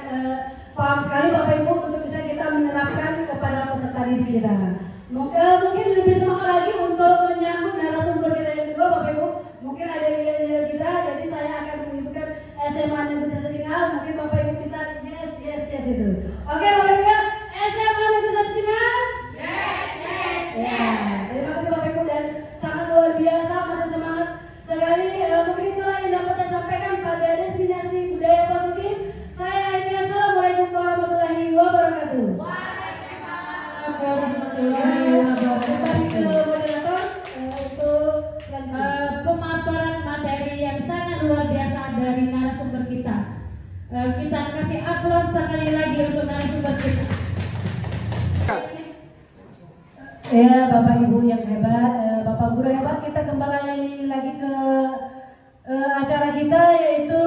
Speaker 4: paham sekali Bapak Ibu untuk bisa kita menerapkan kepada Negeri Satu Cingau, mungkin Bapak Ibu bisa yes itu. Oke Bapak Ibu ya, SMA Negeri Satu Cingau. Ya, terima kasih Bapak Ibu dan sangat luar biasa, masih semangat sekali. Mungkin itulah yang dapat saya sampaikan pada destinasi budaya positif. Saya Ainia, assalamualaikum warahmatullahi wabarakatuh.
Speaker 2: Warahmatullahi wabarakatuh.
Speaker 4: Moderator untuk
Speaker 2: Pemaparan materi yang sangat luar biasa dari narasumber kita. Kita kasih aplaus sekali lagi untuk narasumber kita.
Speaker 4: Ya Bapak Ibu yang hebat, Bapak Guru hebat, kita kembali lagi ke acara kita, yaitu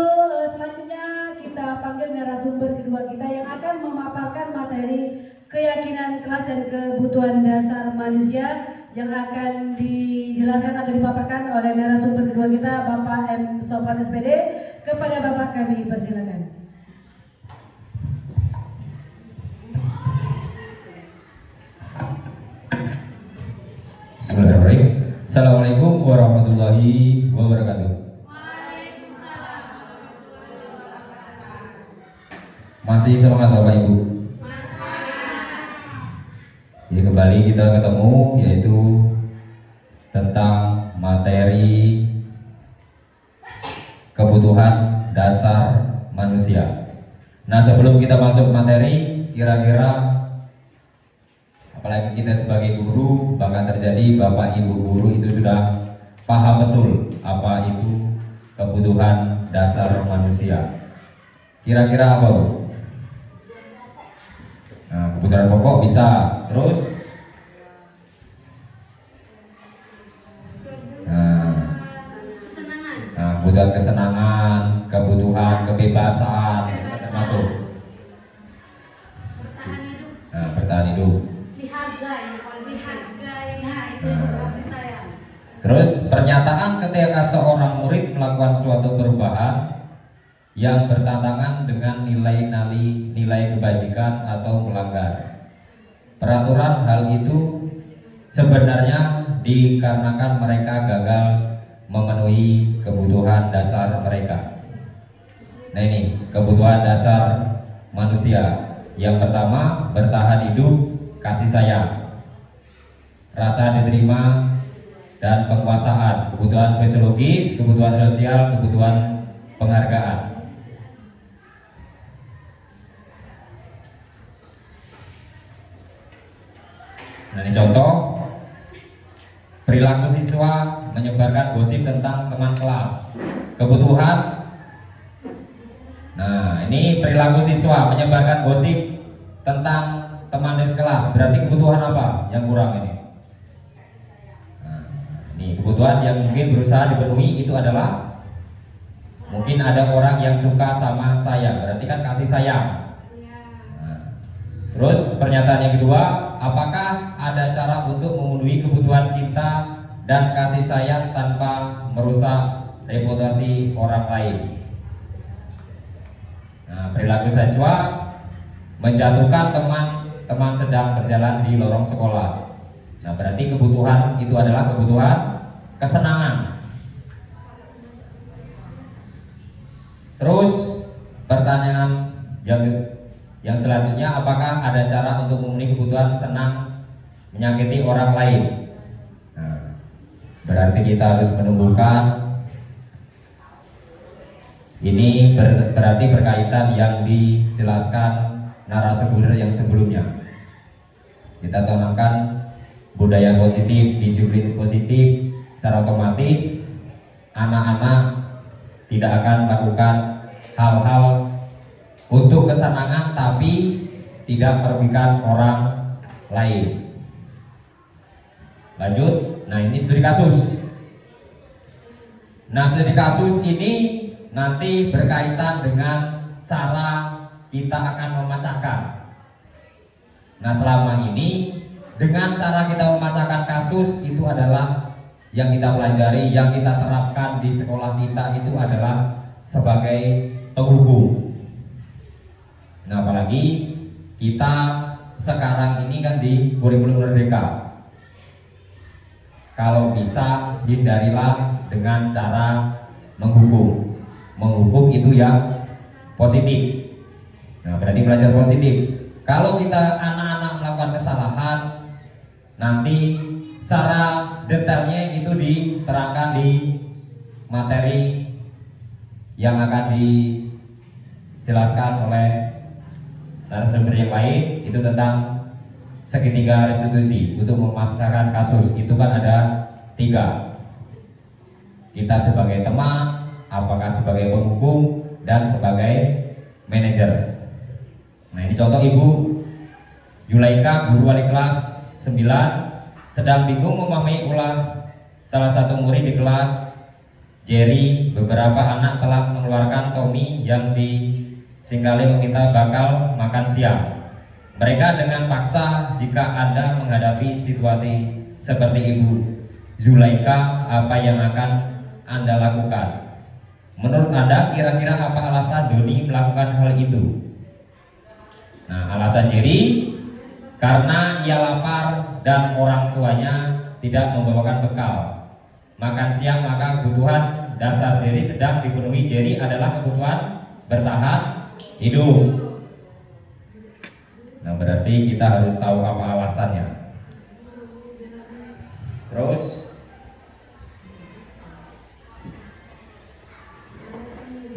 Speaker 4: selanjutnya kita panggil narasumber kedua kita yang akan memaparkan materi keyakinan kelas dan kebutuhan dasar manusia yang akan dijelaskan atau dipaparkan oleh narasumber kedua kita, Bapak M. Sofan SPD. Kepada Bapak kami persilakan.
Speaker 3: Bismillahirrahmanirrahim. Assalamualaikum warahmatullahi wabarakatuh. Masih semangat Bapak Ibu? Ya, kembali kita ketemu yaitu tentang materi kebutuhan dasar manusia. Nah, sebelum kita masuk materi, kira-kira apalagi kita sebagai guru, bahkan terjadi Bapak Ibu guru itu sudah paham betul apa itu kebutuhan dasar manusia. Kira-kira apa, Bu? Nah, kebutuhan pokok bisa, terus kebutuhan kesenangan, kebutuhan kebebasan, termasuk bertahan hidup. Terus pernyataan ketika seorang murid melakukan suatu perubahan yang bertentangan dengan nilai kebajikan atau melanggar peraturan, hal itu sebenarnya dikarenakan mereka gagal memenuhi kebutuhan dasar mereka. Nah, ini kebutuhan dasar manusia. Yang pertama, bertahan hidup, kasih sayang, rasa diterima, dan penguasaan. Kebutuhan fisiologis, kebutuhan sosial, kebutuhan penghargaan. Nah, ini contoh. Perilaku siswa menyebarkan gosip tentang teman kelas. Kebutuhan. Nah, ini perilaku siswa menyebarkan gosip tentang teman di kelas. Berarti kebutuhan apa yang kurang ini? Nah, ini kebutuhan yang mungkin berusaha dipenuhi itu adalah mungkin ada orang yang suka sama saya. Berarti kan kasih sayang. Nah, terus pernyataan yang kedua, apakah ada cara untuk memenuhi kebutuhan cinta dan kasih sayang tanpa merusak reputasi orang lain? Nah, perilaku siswa menjatuhkan teman sedang berjalan di lorong sekolah. Nah, berarti kebutuhan itu adalah kebutuhan kesenangan. Terus pertanyaan yang selanjutnya, apakah ada cara untuk memenuhi kebutuhan senang menyakiti orang lain? Nah, berarti kita harus menumbuhkan. Ini berarti berkaitan yang dijelaskan narasumber yang sebelumnya. Kita tanamkan budaya positif, disiplin positif, secara otomatis anak-anak tidak akan melakukan hal-hal untuk kesenangan tapi tidak merugikan orang lain. Lanjut. Nah, ini studi kasus. Nah, studi kasus ini nanti berkaitan dengan cara kita akan memecahkan. Nah, selama ini dengan cara kita memecahkan kasus itu adalah yang kita pelajari, yang kita terapkan di sekolah kita itu adalah sebagai penghubung. Nah, apalagi kita sekarang ini kan di kurikulum merdeka. Kalau bisa hindarilah dengan cara menghubung. Menghukum itu yang positif. Nah, berarti belajar positif. Kalau kita anak-anak melakukan kesalahan, nanti secara detailnya itu diterangkan di materi yang akan dijelaskan oleh narasumber yang lain, itu tentang segitiga restitusi untuk memasarkan kasus. Itu kan ada 3. Kita sebagai teman, apakah sebagai penghukum, dan sebagai manajer. Nah, ini contoh Ibu Yulaika, guru wali kelas 9, sedang bingung memahami ulah salah satu murid di kelas. Jerry, beberapa anak telah mengeluarkan Tommy yang disingkali meminta bakal makan siang. Mereka dengan paksa. Jika Anda menghadapi situasi seperti Ibu Zulaika, apa yang akan Anda lakukan? Menurut Anda, kira-kira apa alasan Doni melakukan hal itu? Nah, alasan Jerry, karena ia lapar dan orang tuanya tidak membawakan bekal makan siang, maka kebutuhan dasar Jerry sedang dipenuhi. Jerry adalah kebutuhan bertahan hidup. Nah, berarti kita harus tahu apa alasannya. Terus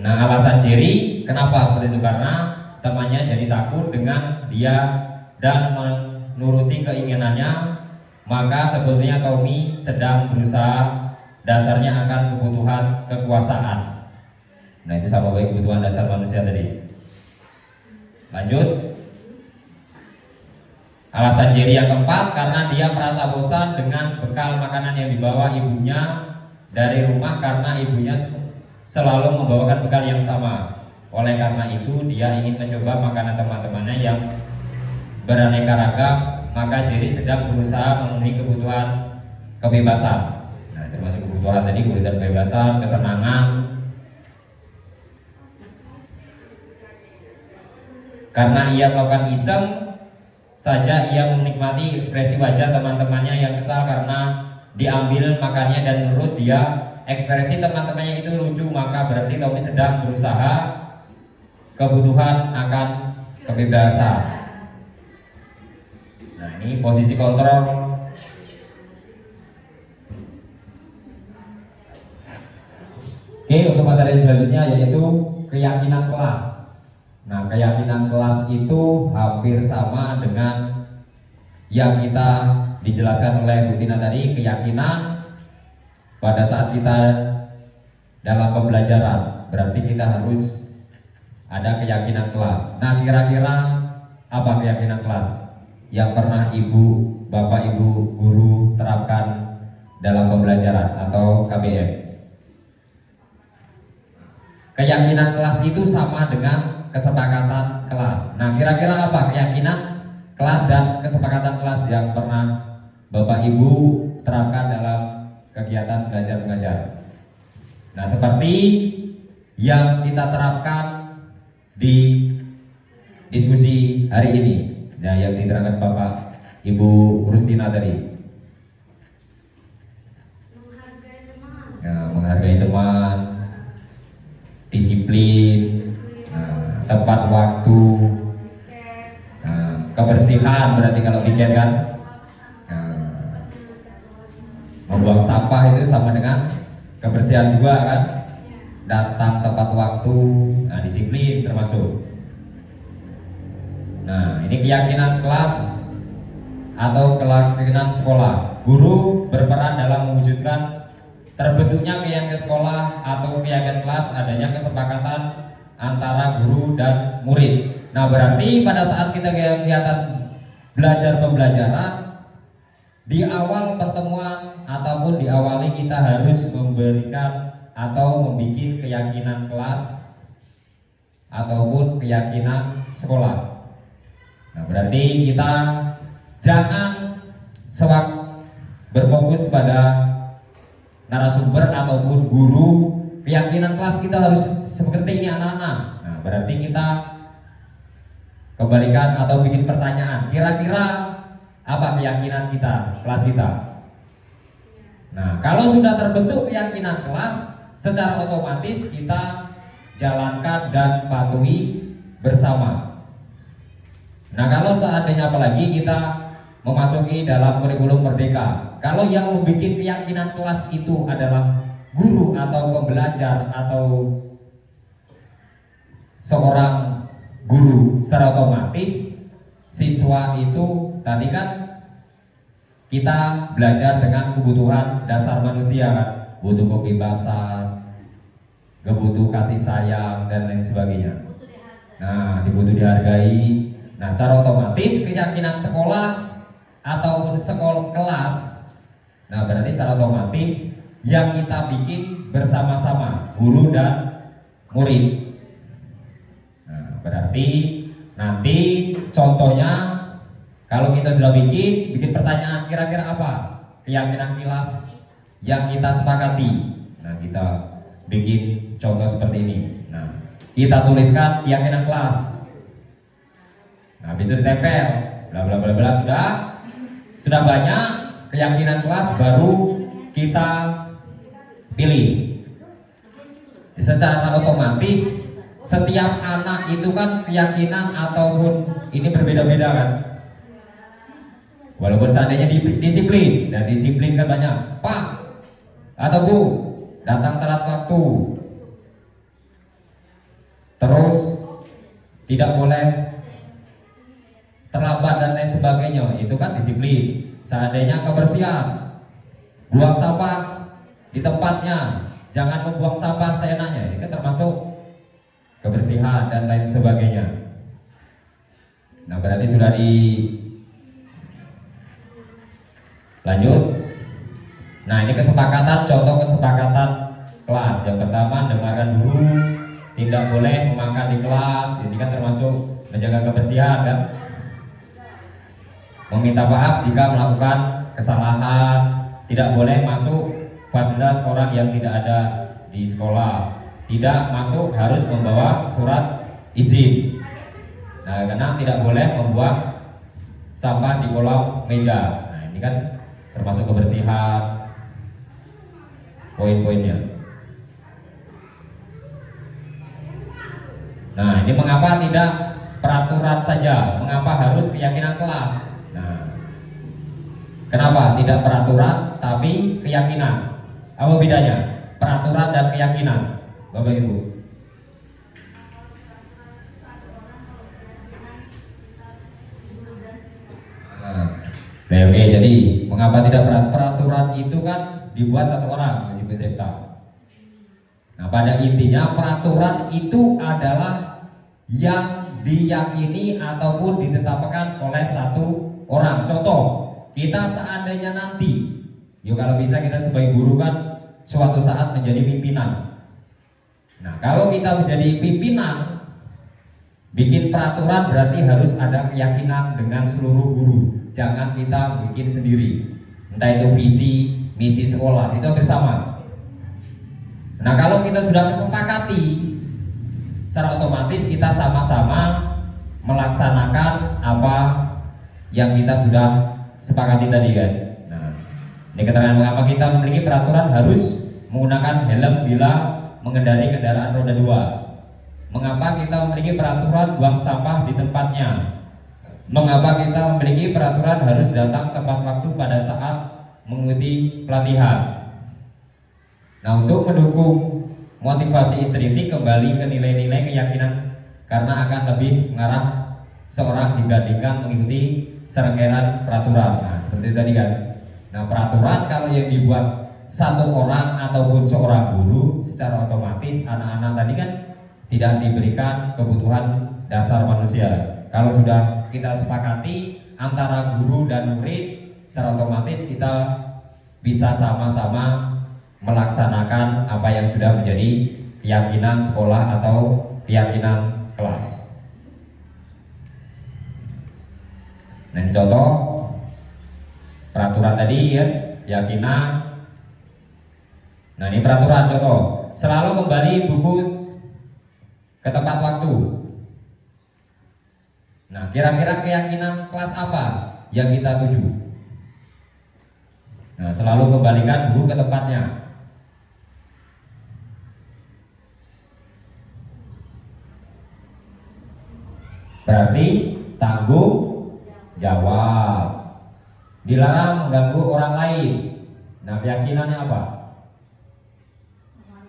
Speaker 3: alasan Jerry kenapa seperti itu? Karena temannya jadi takut dengan dia dan menuruti keinginannya, maka sebetulnya Tommy sedang berusaha, dasarnya akan kebutuhan kekuasaan. Nah, itu sama baik kebutuhan dasar manusia tadi. Lanjut. Alasan Jerry yang keempat, karena dia merasa bosan dengan bekal makanan yang dibawa ibunya dari rumah, karena ibunya selalu membawakan bekal yang sama. Oleh karena itu dia ingin mencoba makanan teman-temannya yang beraneka ragam, maka Jerry sedang berusaha memenuhi kebutuhan kebebasan. Nah, termasuk kebutuhan tadi, kebutuhan kebebasan, kesenangan. Karena ia melakukan iseng saja, ia menikmati ekspresi wajah teman-temannya yang kesal karena diambil makannya, dan menurut dia ekspresi teman-temannya itu lucu, maka berarti Tommy sedang berusaha kebutuhan akan kebebasan. Nah, ini posisi kontrol. Oke, untuk materi selanjutnya yaitu keyakinan kelas. Nah, keyakinan kelas itu hampir sama dengan yang kita dijelaskan oleh Bu Tina tadi. Keyakinan pada saat kita dalam pembelajaran, berarti kita harus ada keyakinan kelas. Nah, kira-kira apa keyakinan kelas yang pernah Ibu, Bapak, Ibu guru terapkan dalam pembelajaran atau KBM? Keyakinan kelas itu sama dengan kesepakatan kelas. Nah, kira-kira apa keyakinan kelas dan kesepakatan kelas yang pernah Bapak Ibu terapkan dalam kegiatan belajar mengajar? Nah, seperti yang kita terapkan di diskusi hari ini, nah, yang diterangkan Bapak Ibu Rustina tadi.
Speaker 2: Menghargai teman.
Speaker 3: Nah, menghargai teman, disiplin, tepat waktu, kebersihan berarti kalau weekend kan. Membuang sampah itu sama dengan kebersihan juga kan. Datang tepat waktu, nah, disiplin termasuk. Nah, ini keyakinan kelas atau keyakinan sekolah. Guru berperan dalam mewujudkan terbentuknya keyakinan sekolah atau keyakinan kelas, adanya kesepakatan antara guru dan murid. Nah, berarti pada saat kita kegiatan belajar pembelajaran, di awal pertemuan ataupun diawali kita harus memberikan atau membuat keyakinan kelas ataupun keyakinan sekolah. Nah, berarti kita jangan berfokus pada narasumber ataupun guru. Keyakinan kelas kita harus seperti ini anak-anak. Nah, berarti kita kembalikan atau bikin pertanyaan, kira-kira apa keyakinan kita, kelas kita. Nah, kalau sudah terbentuk keyakinan kelas, secara otomatis kita jalankan dan patuhi bersama. Nah, kalau seandainya apalagi kita memasuki dalam kurikulum merdeka, kalau yang membuat keyakinan kelas itu adalah guru atau pembelajar atau seorang guru, secara otomatis siswa itu tadi kan kita belajar dengan kebutuhan dasar manusia kan, butuh kebebasan, kebutuh kasih sayang dan lain sebagainya. Nah, dibutuh dihargai. Nah, secara otomatis keyakinan sekolah ataupun sekolah kelas, nah berarti secara otomatis yang kita bikin bersama-sama guru dan murid. Nah, berarti nanti contohnya kalau kita sudah bikin pertanyaan, kira-kira apa keyakinan kelas yang kita sepakati. Nah, kita bikin contoh seperti ini. Nah, kita tuliskan keyakinan kelas. Nah, habis itu ditempel, bla bla bla bla, sudah banyak keyakinan kelas, baru kita pilih. Secara otomatis setiap anak itu kan keyakinan ataupun ini berbeda-beda kan. Walaupun seandainya disiplin, dan disiplin kan banyak, Pak atau Bu datang telat waktu, terus tidak boleh terlambat dan lain sebagainya, itu kan disiplin. Seandainya kebersihan, buang sampah di tempatnya, jangan membuang sampah seenaknya, itu termasuk kebersihan dan lain sebagainya. Nah, berarti sudah lanjut. Nah, ini kesepakatan, contoh kesepakatan kelas. Yang pertama, dengarkan dulu, tidak boleh memakan di kelas, ini kan termasuk menjaga kebersihan kan. Meminta maaf jika melakukan kesalahan, tidak boleh masuk fasilitas orang yang tidak ada di sekolah, tidak masuk harus membawa surat izin. Nah, karena tidak boleh membuang sampah di kolong meja. Nah, ini kan termasuk kebersihan poin-poinnya. Nah, ini mengapa tidak peraturan saja, mengapa harus keyakinan kelas. Nah, kenapa tidak peraturan tapi keyakinan? Apa bedanya peraturan dan keyakinan, Bapak Ibu? Nah, oke, jadi mengapa tidak peraturan itu kan dibuat satu orang, si peserta. Nah, pada intinya peraturan itu adalah yang diyakini ataupun ditetapkan oleh satu orang. Contoh, kita seandainya nanti, yuk kalau bisa kita sebagai guru kan suatu saat menjadi pimpinan. Nah, kalau kita menjadi pimpinan, bikin peraturan berarti harus ada keyakinan dengan seluruh guru. Jangan kita bikin sendiri. Entah itu visi, misi sekolah, itu bersama. Nah, kalau kita sudah kesepakati, secara otomatis kita sama-sama melaksanakan apa yang kita sudah sepakati tadi kan. Nah, ini keterangan mengapa kita memiliki peraturan harus menggunakan helm bila mengendarai kendaraan roda 2. Mengapa kita memiliki peraturan buang sampah di tempatnya. Mengapa kita memiliki peraturan harus datang tepat waktu pada saat mengikuti pelatihan. Nah, untuk mendukung motivasi intrinsik kembali ke nilai-nilai keyakinan, karena akan lebih mengarah seorang dibandingkan mengikuti serangkaian peraturan. Nah, seperti tadi kan. Nah, peraturan kalau yang dibuat satu orang ataupun seorang guru, secara otomatis anak-anak tadi kan tidak diberikan kebutuhan dasar manusia. Kalau sudah kita sepakati antara guru dan murid, secara otomatis kita bisa sama-sama melaksanakan apa yang sudah menjadi keyakinan sekolah atau keyakinan kelas. Nah, ini contoh peraturan tadi ya, keyakinan. Nah, ini peraturan contoh, selalu kembali buku ke tepat waktu. Nah, kira-kira keyakinan kelas apa yang kita tuju? Nah, selalu kembalikan buku ke tempatnya. berarti tanggung jawab. Dilarang mengganggu orang lain. Nah, keyakinannya apa?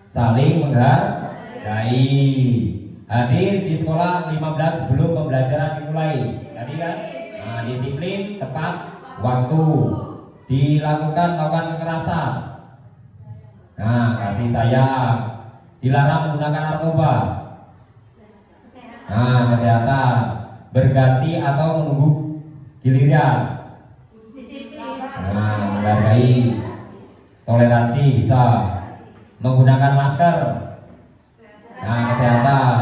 Speaker 3: Saling menghargai. Hadir di sekolah 15 sebelum pembelajaran dimulai. Tadi kan? Nah, disiplin, tepat waktu. Melakukan kekerasan. Nah, kasih sayang. Dilarang menggunakan narkoba. Nah, kesehatan. Berganti atau menunggu giliran. Nah, menghargai. Toleransi bisa. Menggunakan masker. Nah, kesehatan.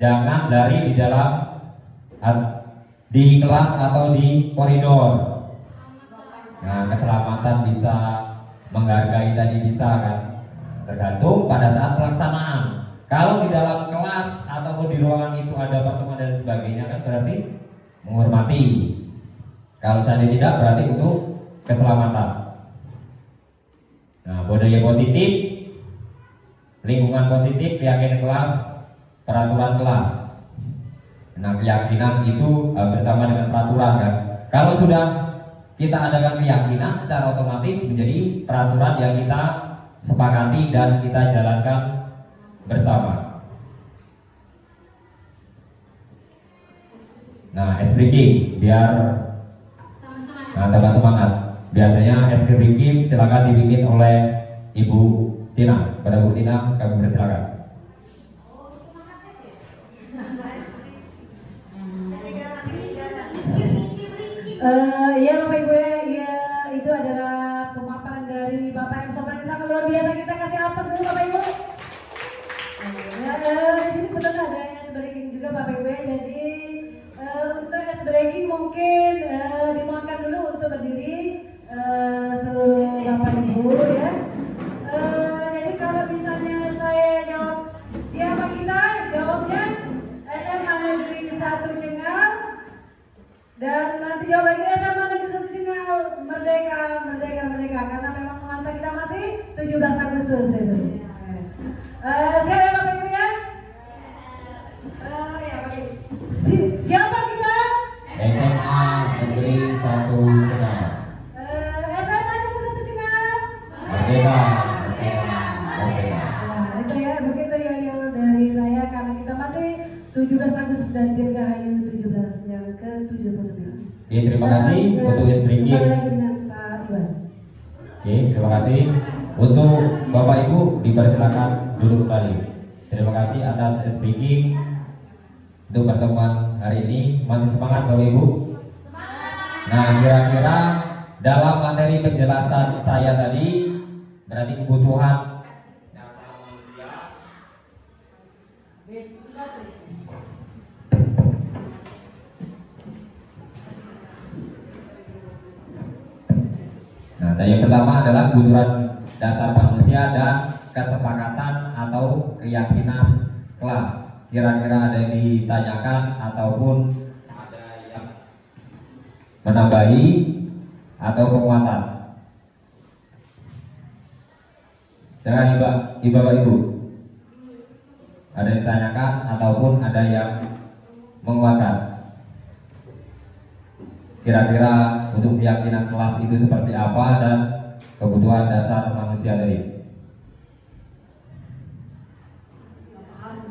Speaker 3: Jangan lari di kelas atau di koridor. Nah, keselamatan bisa, menghargai tadi bisa kan. Tergantung pada saat pelaksanaan. Kalau di dalam kelas ataupun di ruangan itu ada pertemuan dan sebagainya kan berarti menghormati. Kalau seandainya tidak berarti untuk keselamatan. Nah, budaya positif, lingkungan positif, keyakinan kelas, peraturan kelas. Nah, keyakinan itu bersama dengan peraturan kan. Kalau sudah kita adakan keyakinan, secara otomatis menjadi peraturan yang kita sepakati dan kita jalankan bersama. Nah, ice breaking biar tambah semangat. Biasanya ice breaking silakan dibikin oleh Ibu Tina. Pada Bu Tina kami persilakan.
Speaker 4: Ya Bapak Ibu ya, itu adalah pemaparan dari Bapak yang sangat luar biasa. Kita kasih aplaus dulu Bapak Ibu. Ya, di sini betul ada ice breaking juga Bapak Ibu. Jadi untuk ice breaking mungkin dimohonkan dulu untuk berdiri seluruh Bapak Ibu ya. Jadi kalau misalnya saya jawab siapa kita, jawabnya SMA Negeri 1 Cengal. Dan nanti jawabannya SMA Negeri 1 Cengal, merdeka, merdeka, merdeka. Karena memang nuansa kita masih 17 Agustus itu. Siapa ya Bapak Ibu ya? Ya Bapak Ibu. Siapa kita?
Speaker 3: SMA Negeri 1 Cengal.
Speaker 4: SMA Negeri 1 Cengal.
Speaker 3: Merdeka, merdeka, merdeka.
Speaker 4: Nah, itu ya, begitu ya dari saya karena kita masih 17 Agustus dan Dirgahayu 17 yang ke-79.
Speaker 3: Oke, terima kasih untuk ice breaking.
Speaker 4: Kembali lagi dengan Pak Iwan.
Speaker 3: Oke, terima kasih. Untuk Bapak Ibu dipersilakan duduk kembali. Terima kasih atas ice breaking untuk pertemuan hari ini. Masih semangat Bapak Ibu? Nah, kira-kira dalam materi penjelasan saya tadi berarti kebutuhan dasar manusia. Nah, yang pertama adalah kebutuhan dasar manusia dan kesepakatan atau keyakinan kelas. Kira-kira ada yang ditanyakan ataupun ada yang menambahi atau penguatan? Jangan Ibu. Ada yang ditanyakan ataupun ada yang menguatkan? Kira-kira untuk keyakinan kelas itu seperti apa dan kebutuhan dasar manusia tadi?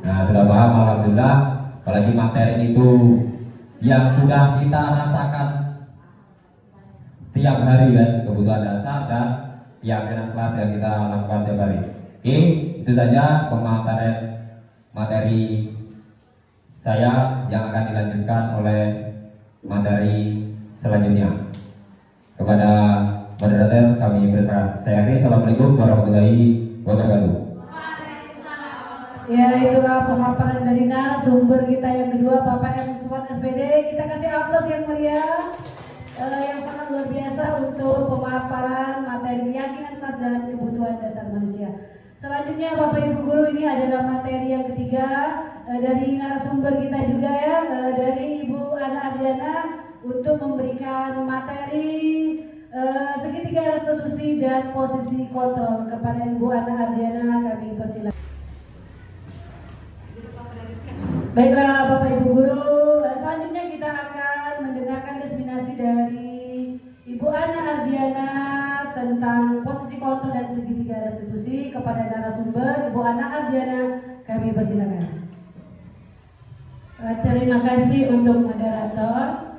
Speaker 3: Nah, sudah paham alhamdulillah. Apalagi materi itu yang sudah kita rasakan tiap hari kan, kebutuhan dasar dan keyakinan kelas yang kita lakukan tiap hari. Oke, itu saja pemaparan materi saya yang akan dilanjutkan oleh materi selanjutnya. Kepada moderator kami persilakan. Saya akhiri. Assalamualaikum warahmatullahi wabarakatuh.
Speaker 4: Ya, itulah pemaparan dari narasumber kita yang kedua, Bapak M. Sumat SPD. Kita kasih aplaus yang meriah, yang sangat luar biasa untuk pemaparan materi keyakinan kelas dan kebutuhan dasar manusia. Selanjutnya Bapak Ibu Guru, ini adalah materi yang ketiga dari narasumber kita juga ya, dari Ibu Ana Adriana untuk memberikan materi segitiga restitusi dan posisi kontrol. Kepada Ibu Ana Adriana kami persilakan. Baiklah Bapak Ibu Guru,
Speaker 2: Terima kasih untuk moderator.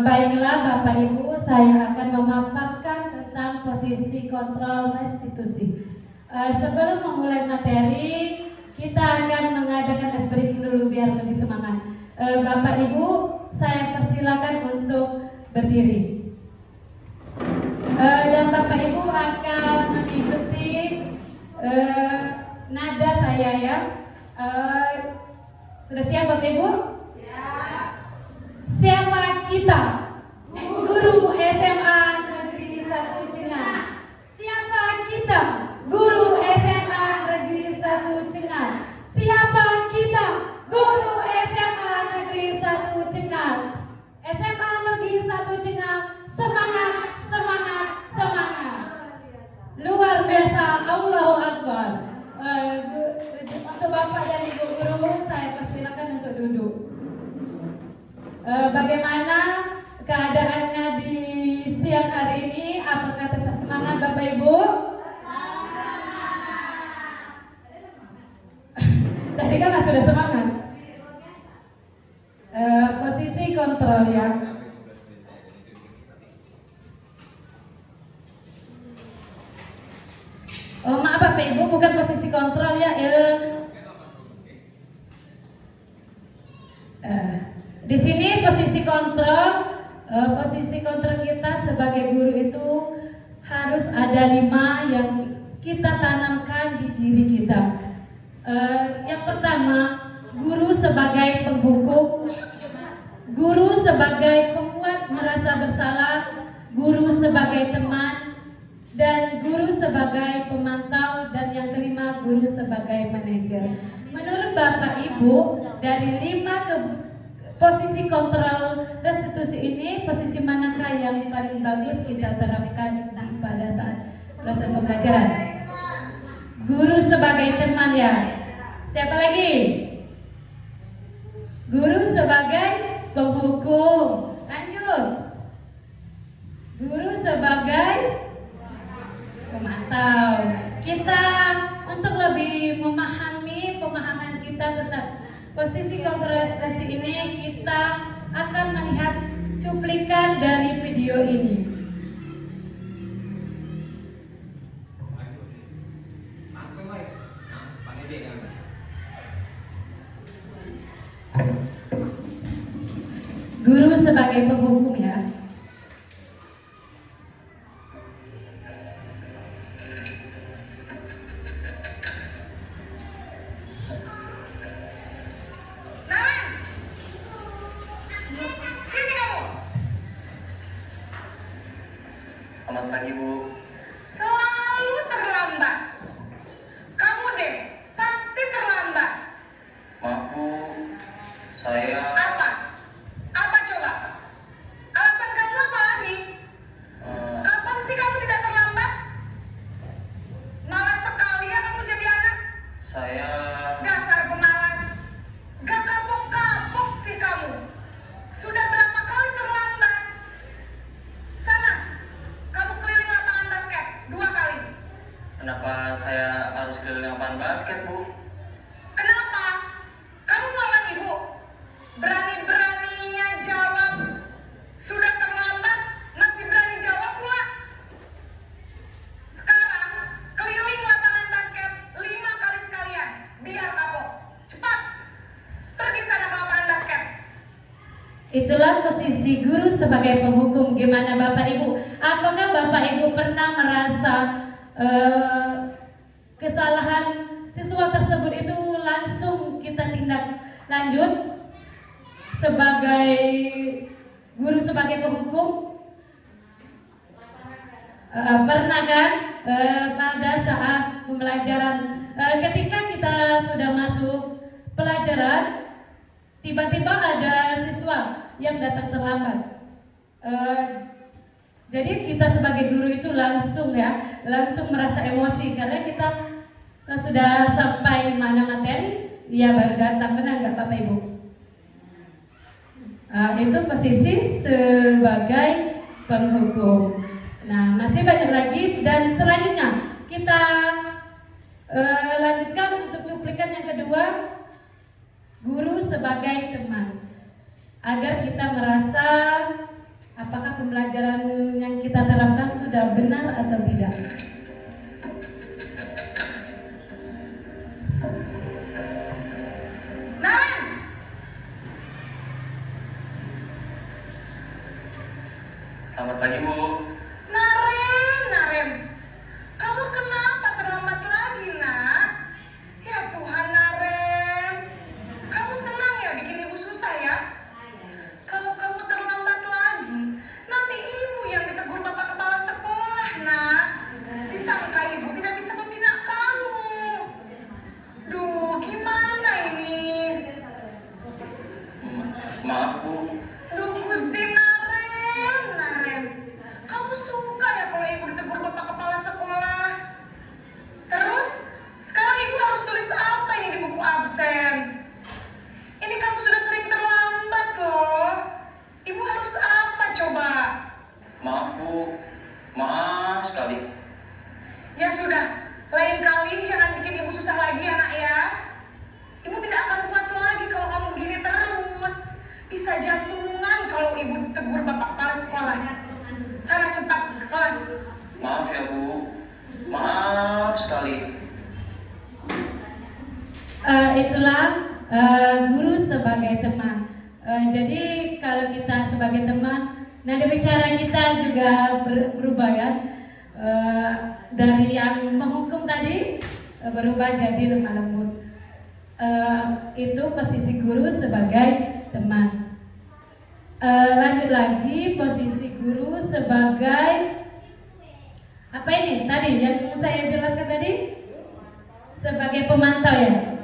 Speaker 2: Baiklah Bapak Ibu, saya akan memaparkan tentang posisi kontrol restitusi. Sebelum memulai materi, kita akan mengadakan ice breaking dulu biar lebih semangat. Bapak Ibu, saya persilakan untuk berdiri. Dan Bapak Ibu akan mengikuti nada saya ya. Sudah siap Bapak Ibu? Siapa kita? Guru SMA Negeri 1 Cengal. Siapa kita? Guru SMA Negeri 1 Cengal. Siapa kita? Guru SMA Negeri 1 Cengal. SMA Negeri 1 Cengal. Semangat, semangat, semangat. Luar biasa, Allahu Akbar. Untuk Bapak dan Ibu guru, saya persilakan untuk duduk. Bagaimana keadaannya di siang hari ini? Apakah tetap semangat Bapak Ibu? Tadi kan sudah semangat. Posisi kontrol ya. Oh maaf Bapak Ibu, bukan posisi kontrol ya. Di sini posisi kontrol kita sebagai guru itu harus ada 5 yang kita tanamkan di diri kita. Yang pertama, guru sebagai penghukum, guru sebagai pembuat merasa bersalah, guru sebagai teman, dan guru sebagai pemantau, dan yang kelima guru sebagai manajer. Menurut Bapak Ibu, dari 5 posisi kontrol restitusi ini, posisi manakah yang paling bagus kita terapkan pada saat proses pembelajaran? Guru sebagai teman ya. Siapa lagi? Guru sebagai penghukum. Lanjut. Guru sebagai pemantau. Kita untuk lebih memahami pemahaman kita tentang posisi kontrol restitusi ini, kita akan melihat cuplikan dari video ini. Guru sebagai penghukum ya.
Speaker 5: Selamat pagi Bu.
Speaker 6: Selalu terlambat. Kamu deh, pasti terlambat.
Speaker 5: Maaf Bu, saya
Speaker 6: Apa? Apa coba? Alasan kamu apa lagi? Kapan sih kamu tidak terlambat? Malas sekali ya kamu jadi anak.
Speaker 5: saya
Speaker 6: Dasar pemalas. Gak kapok-kapok sih kamu. Sudah berapa kali terlambat? Sana, kamu keliling lapangan basket 2 kali.
Speaker 5: kenapa saya harus keliling lapangan basket Bu?
Speaker 6: Kenapa? Kamu melawan ibu? Berani-beraninya jawab. Sudah terlambat, masih berani jawab pula. Sekarang, keliling lapangan basket 5 kali sekalian. Biar kapok. Cepat. Pergi sana ke lapangan basket.
Speaker 2: Itulah posisi guru sebagai penghukum. Gimana Bapak Ibu? Apakah Bapak Ibu pernah merasa kesalahan siswa tersebut itu langsung kita tindak lanjut sebagai guru sebagai penghukum? Pernah kan? Pada saat pembelajaran, ketika kita sudah masuk pelajaran, tiba-tiba ada siswa yang datang terlambat. Jadi kita sebagai guru itu langsung merasa emosi karena kita sudah sampai mana materi, dia baru datang. Benar nggak Bapak Ibu? Itu posisi sebagai penghukum. Nah, masih banyak lagi, dan selanjutnya kita lanjutkan untuk cuplikan yang kedua, guru sebagai sebagai teman, agar kita merasa apakah pembelajaran yang kita terapkan sudah benar atau tidak.
Speaker 6: Naren!
Speaker 5: Selamat pagi, Bu.
Speaker 6: Naren, kamu kenapa terlambat lagi, nak? Ya Tuhan, Naren, kamu senang ya bikin ibu susah ya? Kalau kamu terlambat lagi, nanti ibu yang ditegur bapak kepala sekolah, nak. Disangka ibu tidak bisa membina kamu. Duh, gimana ini?
Speaker 5: Maaf, Bu.
Speaker 6: Duh, Gusti Naren, kamu suka ya kalau ibu ditegur bapak kepala sekolah? Terus, sekarang ibu harus tulis apa ini di buku absen? Ini kamu sudah sering terlambat loh. Ibu harus apa coba?
Speaker 5: Maaf, Bu. Maaf sekali.
Speaker 6: Ya sudah, lain kali jangan bikin ibu susah lagi ya nak ya. Ibu tidak akan kuat lagi kalau kamu begini terus. Bisa jantungan kalau ibu ditegur bapak kepala sekolah. Sana cepat ke kelas.
Speaker 5: Maaf ya, Bu. Maaf sekali.
Speaker 2: Itulah guru sebagai teman. Jadi kalau kita sebagai teman, nada bicara kita juga berubah ya. Dari yang menghukum tadi berubah jadi lemah lembut. Itu posisi guru sebagai teman. Lanjut lagi, posisi guru sebagai apa ini tadi yang saya jelaskan tadi? Sebagai pemantau ya.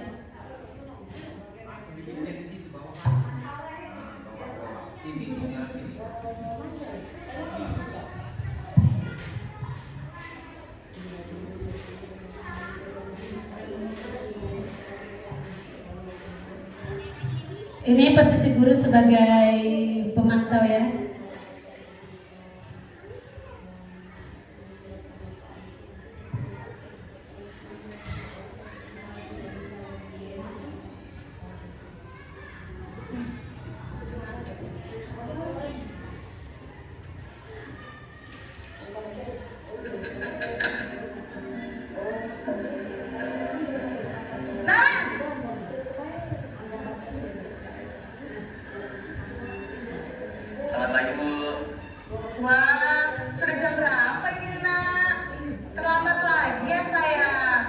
Speaker 2: Ini posisi guru sebagai pemantau ya.
Speaker 5: Selamat pagi, Bu.
Speaker 6: Wah, sudah jam berapa ini nak? Terlambat lagi ya sayang.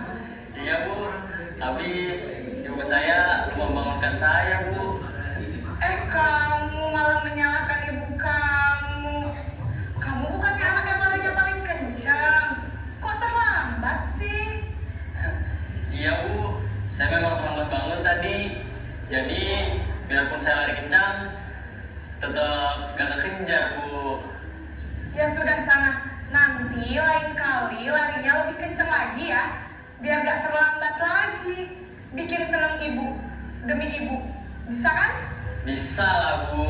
Speaker 5: Iya, Bu. Habis ibu saya belum membangunkan saya, Bu.
Speaker 6: Kamu malah menyalahkan ibu kamu. Kamu bukannya anak yang marahnya paling kencang. Kok terlambat sih?
Speaker 5: Iya, Bu. Saya memang terlambat bangun tadi. Jadi, biarpun saya lari kencang, tetap gak kekejar, Bu.
Speaker 6: Ya sudah sana. Nanti lain kali larinya lebih kencang lagi ya. Biar gak terlambat lagi. Bikin seneng ibu. Demi ibu. Bisa kan?
Speaker 5: Bisa lah, Bu.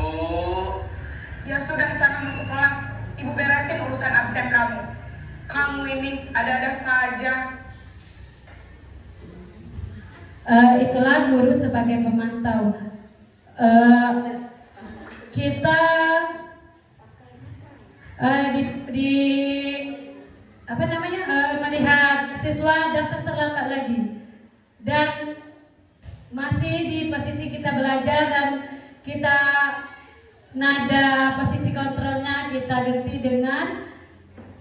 Speaker 6: Ya sudah sana masuk kelas. Ibu beresin urusan absen kamu. Kamu ini ada-ada saja.
Speaker 2: Itulah guru sebagai pemantau. Kita melihat siswa datang terlambat lagi dan masih di posisi kita belajar dan kita nada posisi kontrolnya kita ganti dengan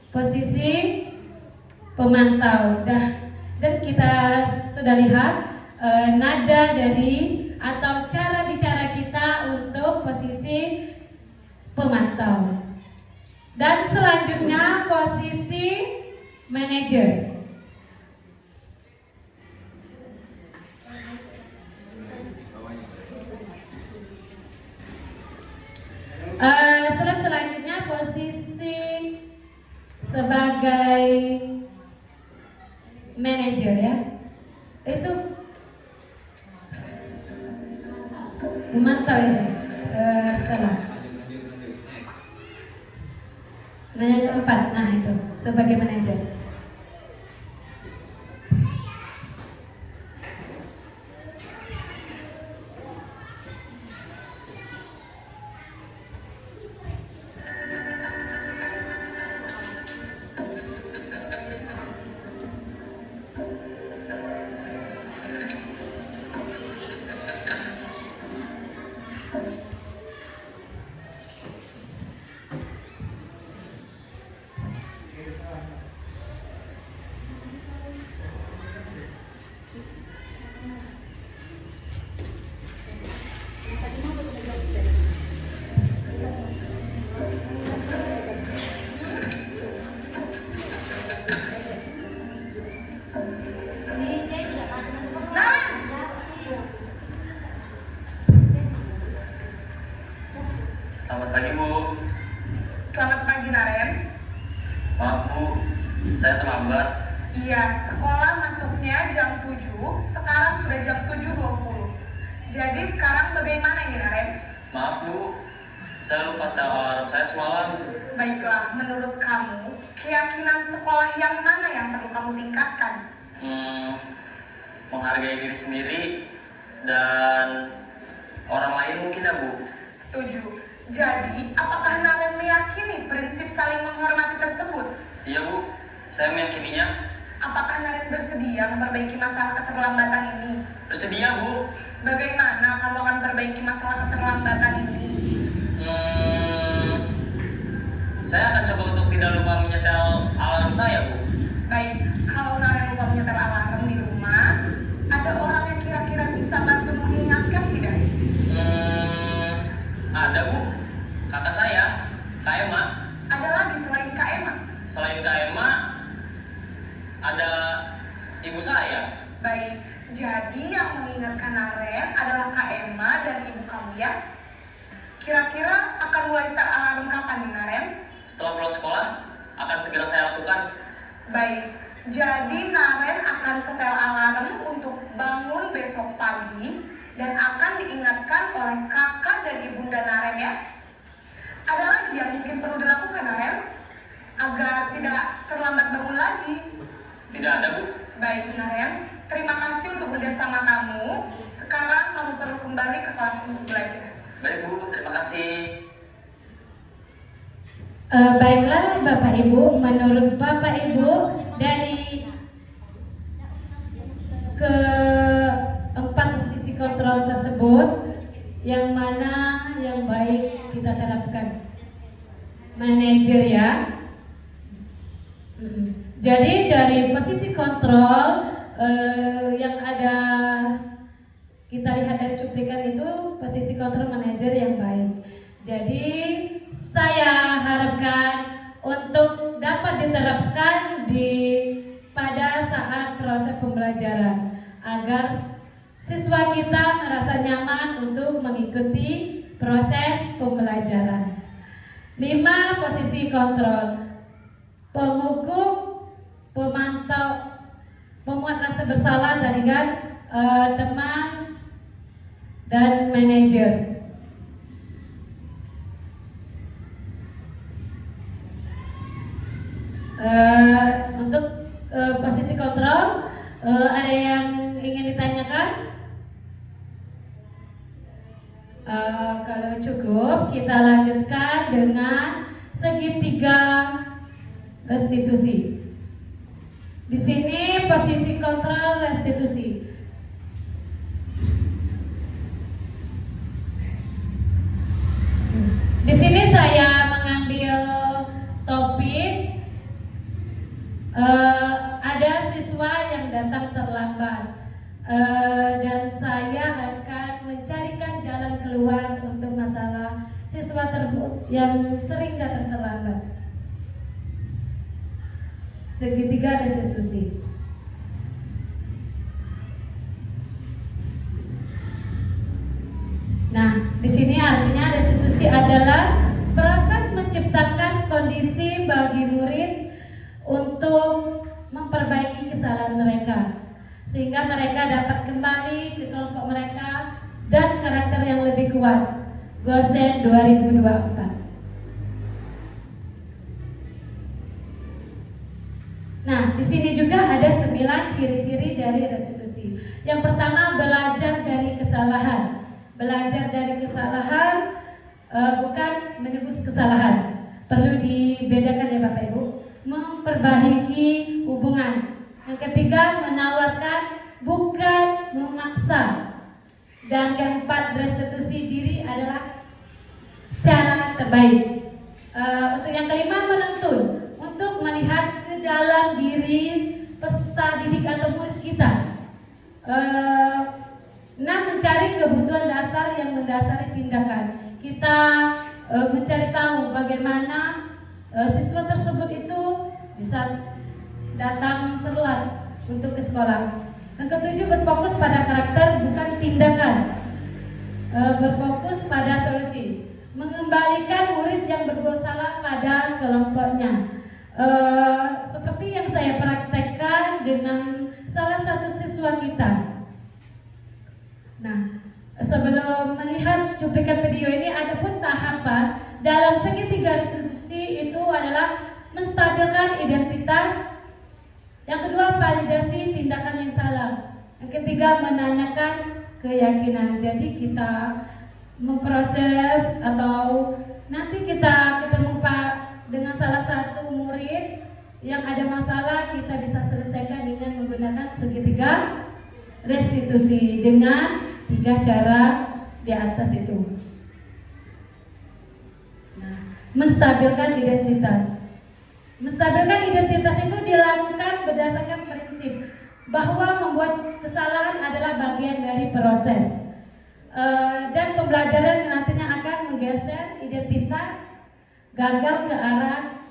Speaker 2: posisi pemantau. Dan kita sudah lihat nada dari atau cara bicara kita untuk posisi pemantau. Dan selanjutnya posisi manajer. Selanjutnya posisi sebagai manajer ya. Itu memantau ya. Salah. Nah yang keempat, nah itu sebagai manajer.
Speaker 5: saya terlambat.
Speaker 6: Iya, sekolah masuknya jam 7, sekarang sudah jam 7.20. Jadi sekarang bagaimana ini, Naren?
Speaker 5: Maaf Bu, saya lupa setel alarm saya semalam.
Speaker 6: Baiklah, menurut kamu, keyakinan sekolah yang mana yang perlu kamu tingkatkan?
Speaker 5: Menghargai diri sendiri dan orang lain mungkin ya Bu.
Speaker 6: Setuju. Jadi, apakah Naren meyakini prinsip saling menghormati tersebut?
Speaker 5: Iya Bu, saya meyakininya.
Speaker 6: Apakah Naren bersedia memperbaiki masalah keterlambatan ini?
Speaker 5: Bersedia Bu.
Speaker 6: Bagaimana kamu akan perbaiki masalah keterlambatan ini?
Speaker 5: Saya akan coba untuk tidak lupa menyetel alarm saya Bu.
Speaker 6: Baik, kalau Naren lupa menyetel alarm di rumah, ada orang yang kira-kira bisa bantu mengingatkan tidak?
Speaker 5: Ada Bu, kakak saya, Kak Emma.
Speaker 6: Ada lagi selain Kak Emma?
Speaker 5: Selain Kak Emma, ada ibu saya.
Speaker 6: Baik, jadi yang mengingatkan Naren adalah Kak Emma dan ibu kamu ya? Kira-kira akan mulai start alarm kapan nih Naren?
Speaker 5: Setelah pulang sekolah, akan segera saya lakukan.
Speaker 6: Baik, jadi Naren akan setel alarm untuk bangun besok pagi dan akan diingatkan oleh kakak dan ibunda Naren ya. Ada lagi yang mungkin perlu dilakukan Naren agar tidak terlambat bangun lagi?
Speaker 5: Tidak ada Bu.
Speaker 6: Baik Naren, terima kasih untuk kerjasama kamu. Sekarang kamu perlu kembali ke kelas untuk belajar.
Speaker 5: Baik Bu, terima kasih.
Speaker 2: Baiklah Bapak Ibu, menurut Bapak Ibu dari keempat posisi kontrol tersebut, yang mana yang baik kita terapkan? Manajer ya. Jadi dari posisi kontrol yang ada kita lihat dari cuplikan itu posisi kontrol manajer yang baik. Jadi saya harapkan untuk dapat diterapkan pada saat proses pembelajaran agar siswa kita merasa nyaman untuk mengikuti proses pembelajaran. 5 posisi kontrol: penghukum, pemantau, pemuat rasa bersalah tadi kan, teman dan manajer. Untuk posisi kontrol, ada yang ingin ditanyakan? Kalau cukup, kita lanjutkan dengan segitiga restitusi. Di sini posisi kontrol restitusi. Di sini saya mengambil topik ada siswa yang datang terlambat dan saya akan mencarikan jalan keluar untuk masalah siswa yang sering datang terlambat. Segitiga restitusi. Nah, di sini artinya restitusi adalah proses menciptakan kondisi bagi murid untuk memperbaiki kesalahan mereka sehingga mereka dapat kembali ke kelompok mereka dan karakter yang lebih kuat. Gosen 2024. Nah, di sini juga ada 9 ciri-ciri dari restitusi. Yang pertama, belajar dari kesalahan. Belajar dari kesalahan bukan menebus kesalahan. Perlu dibedakan ya Bapak Ibu. Memperbaiki hubungan. Yang ketiga, menawarkan bukan memaksa. Dan keempat, restitusi diri adalah cara terbaik. Untuk yang kelima, menuntun untuk melihat ke dalam diri peserta didik atau murid kita. Mencari kebutuhan dasar yang mendasari tindakan. Kita mencari tahu bagaimana siswa tersebut itu bisa datang telat untuk ke sekolah. Yang ketujuh, berfokus pada karakter bukan tindakan. Berfokus pada solusi. Mengembalikan murid yang berbuat salah pada kelompoknya. seperti yang saya praktekkan dengan salah satu siswa kita. Nah, sebelum melihat cuplikan video ini, ada pun tahapan dalam segitiga restitusi itu adalah menstabilkan identitas. Yang kedua, validasi tindakan yang salah. Yang ketiga, menanyakan keyakinan. Jadi kita memproses atau nanti kita ketemu dengan salah satu murid yang ada masalah, kita bisa selesaikan dengan menggunakan segitiga restitusi dengan 3 cara di atas itu. Nah, menstabilkan identitas. Menstabilkan identitas itu dilakukan berdasarkan prinsip bahwa membuat kesalahan adalah bagian dari proses. Dan pembelajaran nantinya akan menggeser identitas gagal ke arah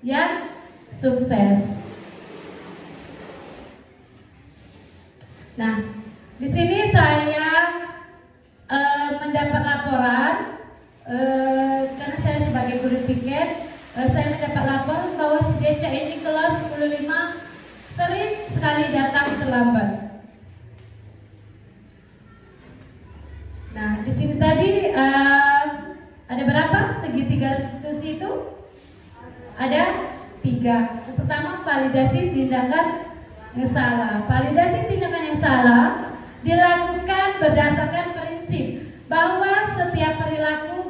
Speaker 2: yang sukses. Nah, di sini saya mendapat laporan karena saya sebagai guru piket, saya mendapat laporan bahwa si Deca ini kelas 15 sering sekali datang terlambat. Nah, di sini tadi ada berapa segitiga restitusi itu? Ada 3. Yang pertama, validasi tindakan yang salah. Validasi tindakan yang salah dilakukan berdasarkan prinsip bahwa setiap perilaku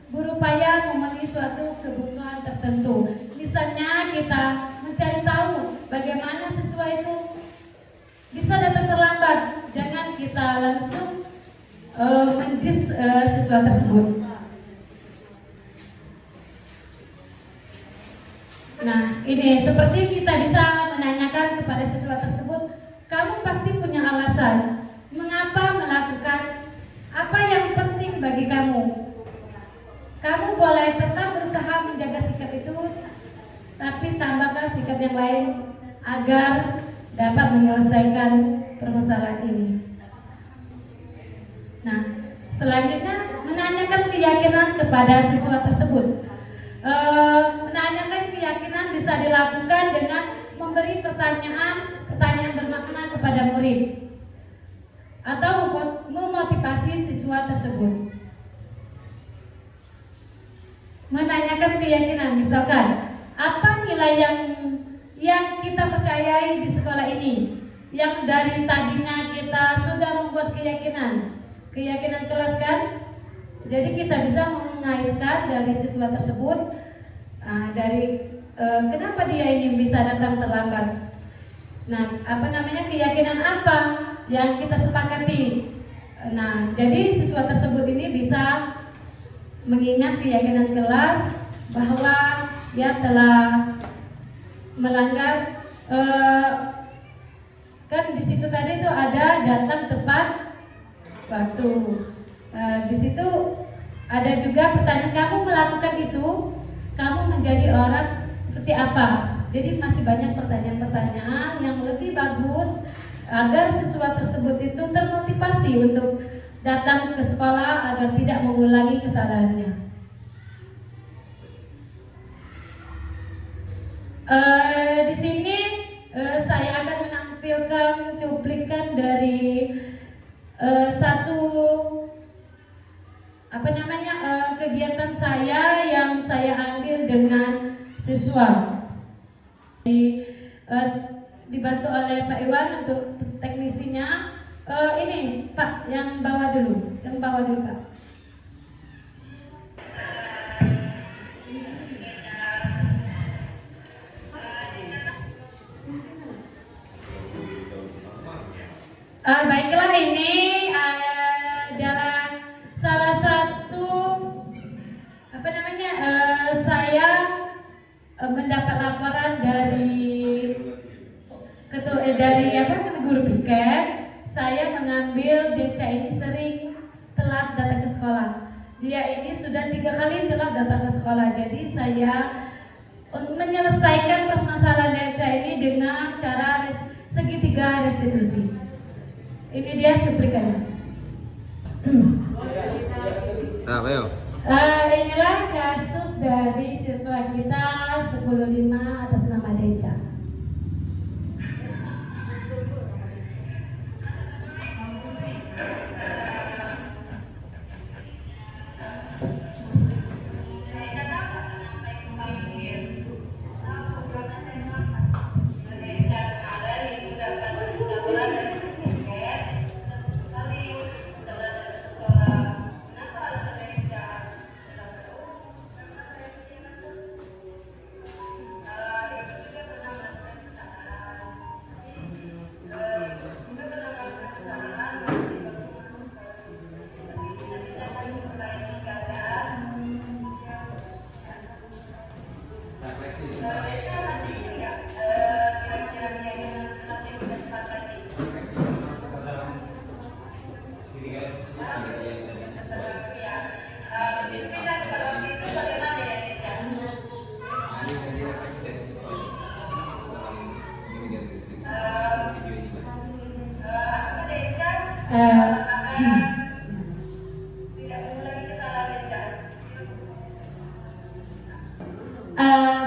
Speaker 2: berupaya memenuhi suatu kebutuhan tertentu. Misalnya kita mencari tahu bagaimana siswa itu bisa datang terlambat, jangan kita langsung mendis siswa tersebut. Nah, ini seperti kita bisa menanyakan kepada siswa tersebut, kamu pasti punya alasan mengapa melakukan apa yang penting bagi kamu. Kamu boleh tetap berusaha menjaga sikap itu, tapi tambahkan sikap yang lain agar dapat menyelesaikan permasalahan ini. Nah, selanjutnya menanyakan keyakinan kepada siswa tersebut. Menanyakan keyakinan bisa dilakukan dengan memberi pertanyaan bermakna kepada murid atau memotivasi siswa tersebut. Menanyakan keyakinan, misalkan apa nilai yang kita percayai di sekolah ini, yang dari tadinya kita sudah membuat keyakinan kelas kan. Jadi kita bisa mengaitkan dari siswa tersebut kenapa dia ini bisa datang terlambat. Nah, keyakinan apa yang kita sepakati. Nah, jadi siswa tersebut ini bisa mengingat keyakinan kelas bahwa dia telah melanggar. Kan di situ tadi itu ada datang tepat waktu. Di situ ada juga pertanyaan, kamu melakukan itu, kamu menjadi orang seperti apa? Jadi masih banyak pertanyaan-pertanyaan yang lebih bagus agar siswa tersebut itu termotivasi untuk datang ke sekolah agar tidak mengulangi kesalahannya. Di sini saya akan menampilkan cuplikan dari satu kegiatan saya yang saya ambil dengan siswa. Dibantu oleh Pak Iwan untuk teknisinya. Ini Pak, yang bawah dulu Pak. Baiklah, ini adalah salah satu saya mendapat laporan dari guru piket. Saya mengambil Deca ini sering telat datang ke sekolah. Dia ini sudah 3 kali telat datang ke sekolah. Jadi saya menyelesaikan permasalahan Deca ini dengan cara segitiga restitusi. Ini dia cuplikannya.
Speaker 3: Nah, ayo.
Speaker 2: Inilah kasus dari siswa kita 105 atas nama Deca.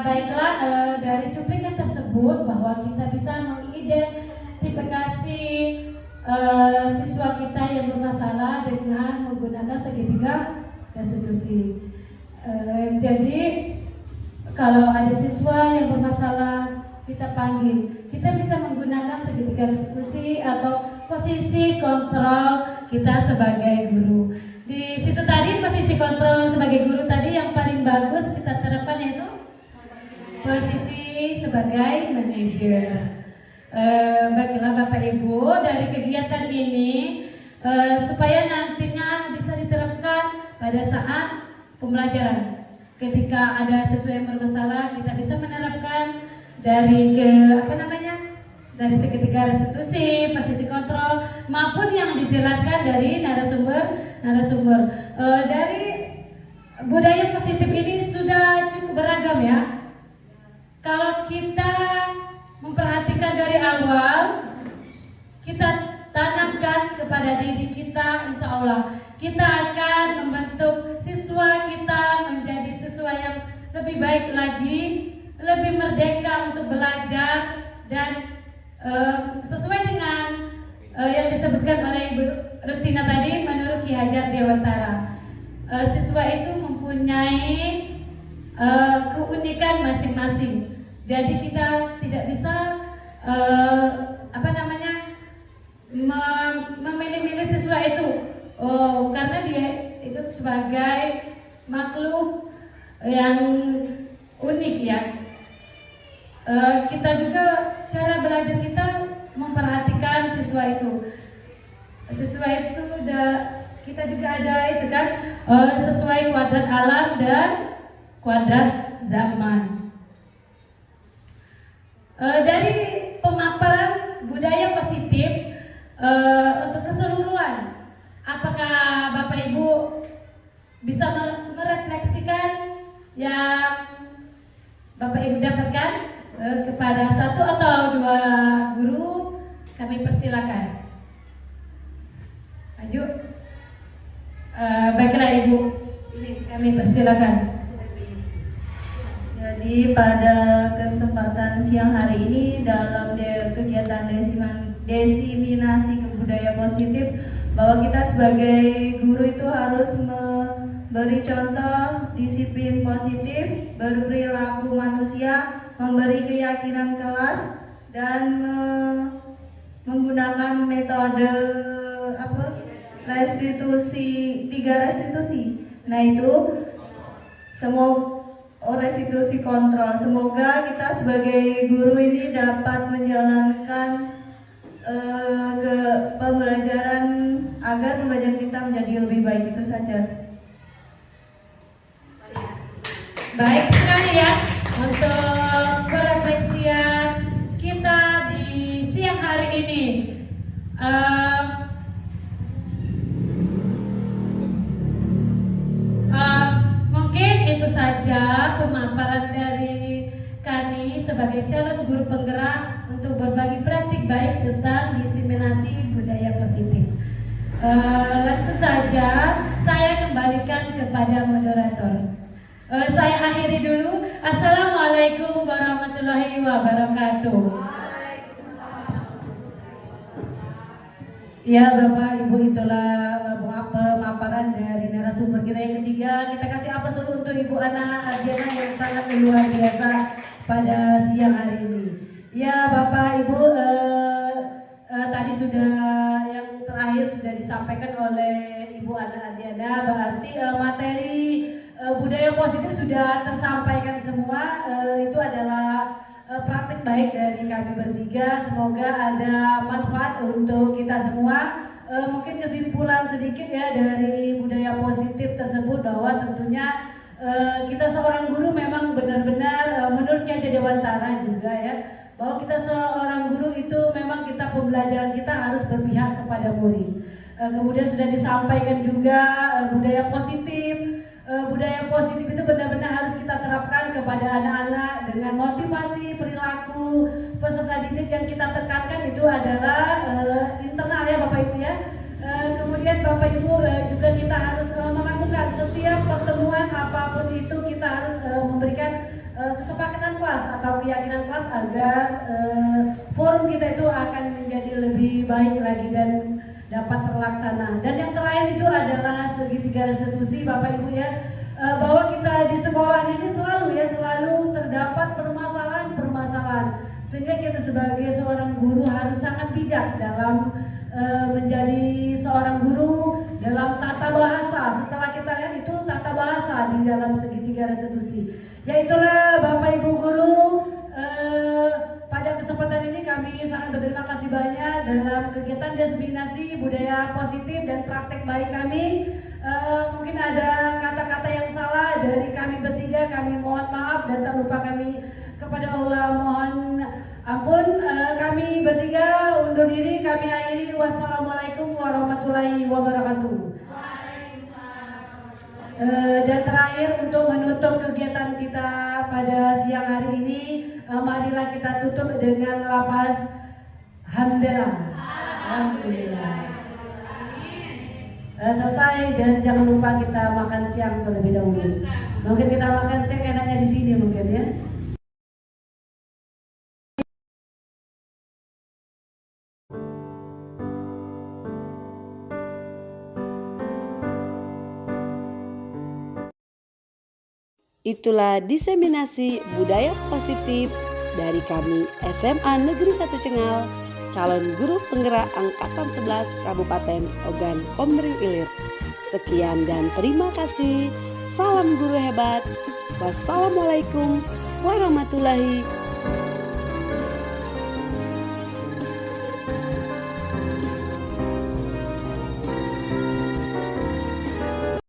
Speaker 2: Baiklah, dari cuplikan tersebut bahwa kita bisa mengidentifikasi siswa kita yang bermasalah dengan menggunakan segitiga restitusi. Jadi kalau ada siswa yang bermasalah kita panggil, kita bisa menggunakan segitiga restitusi atau posisi kontrol kita sebagai guru. Di situ tadi posisi kontrol sebagai guru tadi yang paling bagus kita terapkan yaitu posisi sebagai manajer. Baiklah Bapak Ibu, dari kegiatan ini supaya nantinya bisa diterapkan pada saat pembelajaran. Ketika ada siswa yang bermasalah, kita bisa menerapkan dari dari segitiga restitusi, posisi kontrol, maupun yang dijelaskan dari narasumber. Dari budaya positif ini sudah cukup beragam ya. Kalau kita memperhatikan dari awal, kita tanamkan kepada diri kita, insya Allah kita akan membentuk siswa kita menjadi siswa yang lebih baik lagi, lebih merdeka untuk belajar dan sesuai dengan yang disebutkan oleh Ibu Rustina tadi, menurut Ki Hajar Dewantara, siswa itu mempunyai keunikan masing-masing. Jadi kita tidak bisa memilih-milih siswa itu, karena dia itu sebagai makhluk yang unik ya. Kita juga cara belajar kita memperhatikan siswa itu. Siswa itu kita juga ada itu kan, sesuai kuadrat alam dan kuadrat zaman. Dari pemaparan budaya positif untuk keseluruhan, apakah Bapak Ibu bisa merefleksikan yang Bapak Ibu dapatkan kepada satu atau dua guru? Kami persilakan. Maju. Baiklah Ibu, ini kami persilakan.
Speaker 7: Jadi pada kesempatan siang hari ini dalam kegiatan desiminasi kebudayaan positif, bahwa kita sebagai guru itu harus memberi contoh disiplin positif, berperilaku manusia, memberi keyakinan kelas, dan menggunakan metode restitusi, 3 restitusi. Nah itu semua restitusi kontrol. Semoga kita sebagai guru ini dapat menjalankan ke pembelajaran agar pembelajaran kita menjadi lebih baik. Itu saja.
Speaker 2: Baik sekali ya untuk perefleksian kita di siang hari ini. Mungkin itu saja pemaparan dari kami sebagai calon guru penggerak untuk berbagi praktik baik tentang diseminasi budaya positif. Langsung saja saya kembalikan kepada moderator Saya akhiri dulu. Assalamualaikum warahmatullahi wabarakatuh.
Speaker 4: Ya Bapak Ibu, itulah pemaparan dari narasumber kita yang ketiga. Kita kasih aplaus dulu untuk Ibu Ana Ardiana yang sangat luar biasa pada siang hari ini. Ya Bapak Ibu, tadi sudah yang terakhir sudah disampaikan oleh Ibu Ana Ardiana, berarti materi budaya positif sudah tersampaikan semua. Itu adalah praktik baik dari kami bertiga. Semoga ada manfaat untuk kita semua. Mungkin kesimpulan sedikit ya dari budaya positif tersebut, bahwa tentunya kita seorang guru memang benar-benar menurut Kiai Dewantara juga ya, bahwa kita seorang guru itu memang kita pembelajaran kita harus berpihak kepada murid. Kemudian sudah disampaikan juga budaya positif. Budaya positif itu benar-benar harus kita terapkan kepada anak-anak dengan motivasi, perilaku peserta didik yang kita tekankan itu adalah internal ya Bapak Ibu ya. Kemudian Bapak Ibu juga kita harus melakukan setiap pertemuan apapun itu kita harus memberikan kesepakatan kelas atau keyakinan kelas agar forum kita itu akan menjadi lebih baik lagi dan dapat terlaksana. Dan yang terakhir itu adalah segitiga restitusi Bapak Ibu ya, bahwa kita di sekolah ini selalu terdapat permasalahan, sehingga kita sebagai seorang guru harus sangat bijak dalam menjadi seorang guru dalam tata bahasa. Setelah kita lihat itu tata bahasa di dalam segitiga restitusi. Ya itulah Bapak Ibu guru, pada kesempatan ini kami sangat berterima kasih banyak dalam kegiatan diseminasi budaya positif dan praktek baik kami. Mungkin ada kata-kata yang salah dari kami bertiga, kami mohon maaf dan tak lupa kami kepada Allah mohon ampun. Kami bertiga undur diri, kami akhiri. Wassalamualaikum warahmatullahi wabarakatuh. Dan terakhir untuk menutup kegiatan kita pada siang hari ini, marilah kita tutup dengan lafaz hamdalah. Alhamdulillah. Selesai dan jangan lupa kita makan siang terlebih dahulu. Mungkin kita makan siang enaknya di sini mungkin ya.
Speaker 1: Itulah diseminasi budaya positif dari kami SMA Negeri 1 Cengal, calon guru penggerak Angkatan 11 Kabupaten Ogan Komering Ilir. Sekian dan terima kasih. Salam guru hebat. Wassalamualaikum warahmatullahi